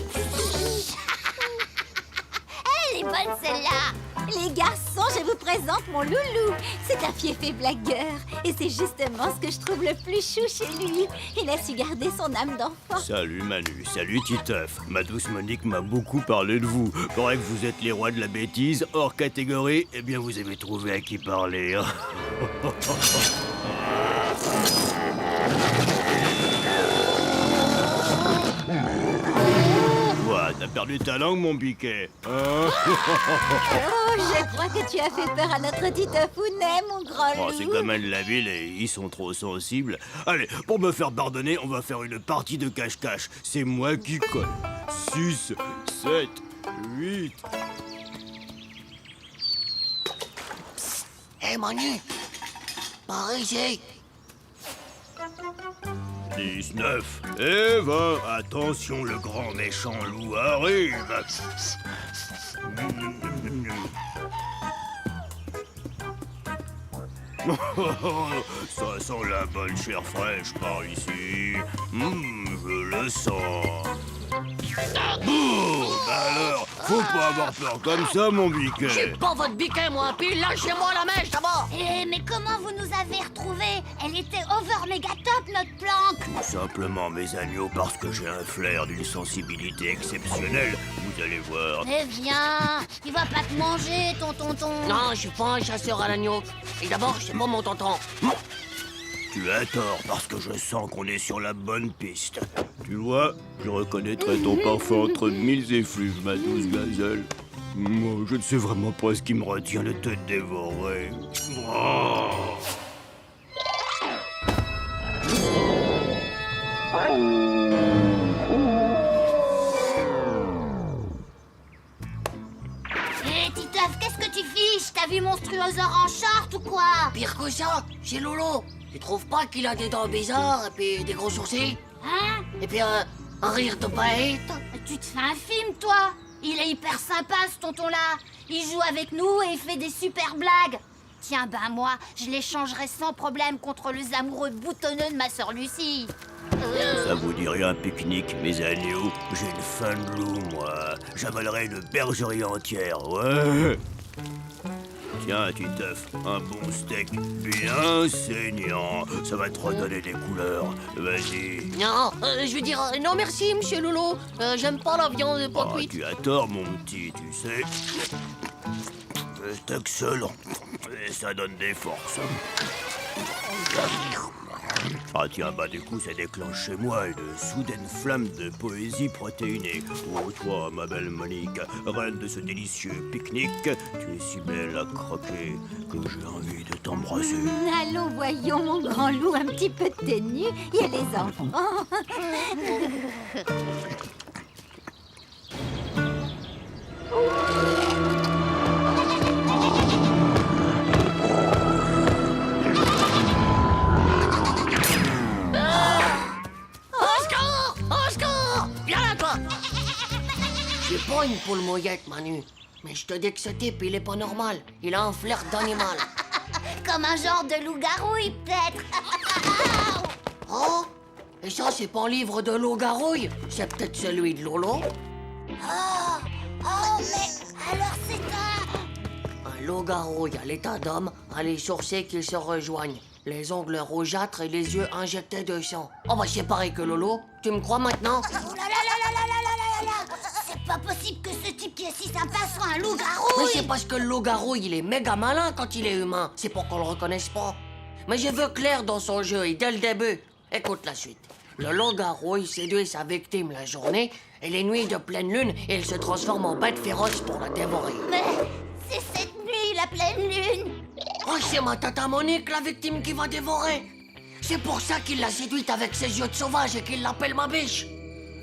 Elle est bonne celle-là. Les garçons, je vous présente mon loulou. C'est un fiefé blagueur. Et c'est justement ce que je trouve le plus chou chez lui. Il a su garder son âme d'enfant. Salut Manu, salut Titeuf. Ma douce Monique m'a beaucoup parlé de vous. Paraît que vous êtes les rois de la bêtise, hors catégorie. Eh bien, vous avez trouvé à qui parler. Hein. Quoi, t'as perdu ta langue, mon piquet, hein? Oh, je crois que tu as fait peur à notre Titeufounet, mon grand loup. Oh, c'est comme elle la ville et ils sont trop sensibles. Allez, pour me faire pardonner, on va faire une partie de cache-cache. C'est moi qui colle. 6, 7, 8... Hé, Manu, par ici. 19 et 20. Attention, le grand méchant loup arrive. Ça sent la bonne chair fraîche par ici. Je le sens. Alors, faut pas avoir peur comme ça, mon biquet. Je suis pas votre biquet, moi. Puis lâchez-moi la mèche, d'abord. Eh, mais comment vous nous avez retrouvés? Elle était over méga top, notre planque. Tout simplement, mes agneaux, parce que j'ai un flair d'une sensibilité exceptionnelle. Vous allez voir. Eh viens, il va pas te manger, ton tonton. Non, je suis pas un chasseur à l'agneau. Et d'abord, c'est pas mon tonton. Tu as tort, parce que je sens qu'on est sur la bonne piste. Tu vois, je reconnaîtrai ton parfum entre mille effluves, ma douce gazelle. Moi, je ne sais vraiment pas ce qui me retient de te dévorer. Oh. Hé, Titeuf, qu'est-ce que tu fiches? T'as vu Monstruosaure en short ou quoi? Pire que ça, c'est Lolo. Tu trouves pas qu'il a des dents bizarres et puis des gros sourcils? Hein? Et puis un rire de paillette? Tu te fais un film, toi? Il est hyper sympa, ce tonton-là. Il joue avec nous et il fait des super blagues. Tiens, ben moi, je l'échangerai sans problème contre les amoureux boutonneux de ma sœur Lucie. Ça vous dit rien, pique-nique, mes agneaux? J'ai une faim de loup, moi. J'avalerai une bergerie entière, ouais. Tiens, Titeuf, un bon steak bien saignant. Ça va te redonner des couleurs. Vas-y. Non, je veux dire, non merci, monsieur Lolo. J'aime pas la viande pas cuite. Tu as tort, mon petit, tu sais. C'est excellent. Et ça donne des forces. Ah tiens, bah du coup, ça déclenche chez moi une soudaine flamme de poésie protéinée. Oh, toi, ma belle Monique, reine de ce délicieux pique-nique, tu es si belle à croquer que j'ai envie de t'embrasser. Allons, voyons, mon grand loup, un petit peu de tenue. Il y a les enfants. Je suis pas une poule mouillette, Manu. Mais je te dis que ce type, il est pas normal. Il a un flair d'animal. Comme un genre de loup-garouille, peut-être. Oh! Et ça, c'est pas un livre de loup-garouille. C'est peut-être celui de Lolo. Oh, mais alors c'est Un loup-garouille à l'état d'homme a les sourcils qui se rejoignent. Les ongles rougeâtres et les yeux injectés de sang. Oh bah c'est pareil que Lolo. Tu me crois maintenant? Oh là là là là là là là là là! C'est pas possible que ce type qui est si sympa soit un loup-garouille! Mais c'est parce que le loup-garouille, il est méga malin quand il est humain. C'est pour qu'on le reconnaisse pas. Mais je veux clair dans son jeu et dès le début. Écoute la suite. Le loup-garouille séduit sa victime la journée et les nuits de pleine lune, il se transforme en bête féroce pour la dévorer. Mais c'est cette nuit, la pleine lune! Oh, c'est ma tata Monique, la victime qui va dévorer. C'est pour ça qu'il l'a séduite avec ses yeux de sauvage et qu'il l'appelle ma biche.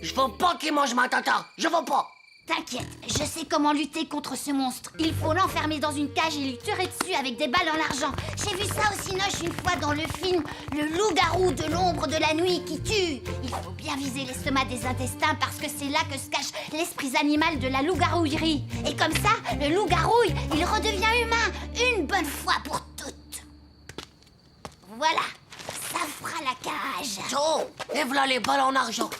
Je veux pas qu'il mange ma tata, je veux pas. T'inquiète, je sais comment lutter contre ce monstre. Il faut l'enfermer dans une cage et lui tirer dessus avec des balles en argent. J'ai vu ça au cinoche une fois dans le film Le loup-garou de l'ombre de la nuit qui tue. Il faut bien viser l'estomac des intestins parce que c'est là que se cache l'esprit animal de la loup-garouillerie. Et comme ça, le loup-garouille, il redevient humain une bonne fois pour toutes. Voilà, ça fera la cage. Joe, et voilà les balles en argent.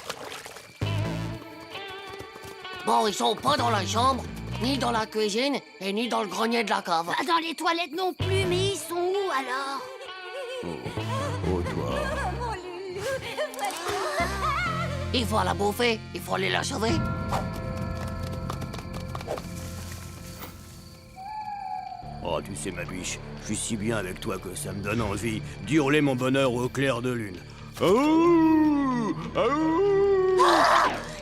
Bon, ils sont pas dans la chambre, ni dans la cuisine, et ni dans le grenier de la cave. Pas dans les toilettes non plus, mais ils sont où alors? Oh, toi. Il faut la bouffer, il faut aller la sauver. Oh, tu sais, ma biche, je suis si bien avec toi que ça me donne envie d'hurler mon bonheur au clair de lune. Oh, oh.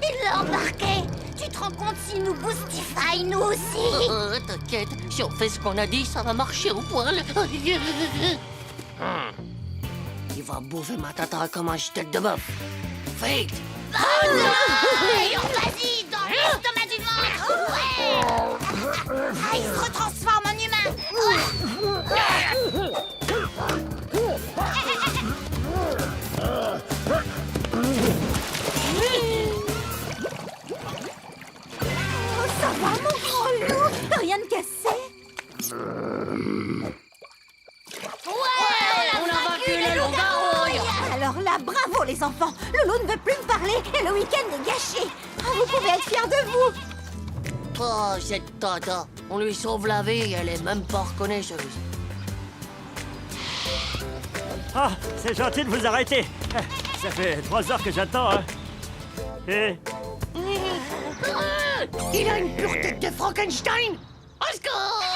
Il l'a embarqué. Tu te rends compte s'il nous boostify, nous aussi? T'inquiète, si on fait ce qu'on a dit, ça va marcher au poil. Il va bouffer ma tata comme un tête de bœuf. Vite! Oh non! Vas-y, dans l'estomac du ventre! Ouais! Ah, il se retransforme en humain! Ça va, mon grand loup? Rien de cassé? Ouais! On a vaincu le loup-garou! Alors là, bravo les enfants! Le loup ne veut plus me parler et le week-end est gâché! Ah, vous pouvez être fiers de vous! Oh, cette tata, on lui sauve la vie, elle est même pas reconnaisseuse. Ah, c'est gentil de vous arrêter. Ça fait 3 heures que j'attends, hein. Et... Il a une pure tête de Frankenstein! Au secours!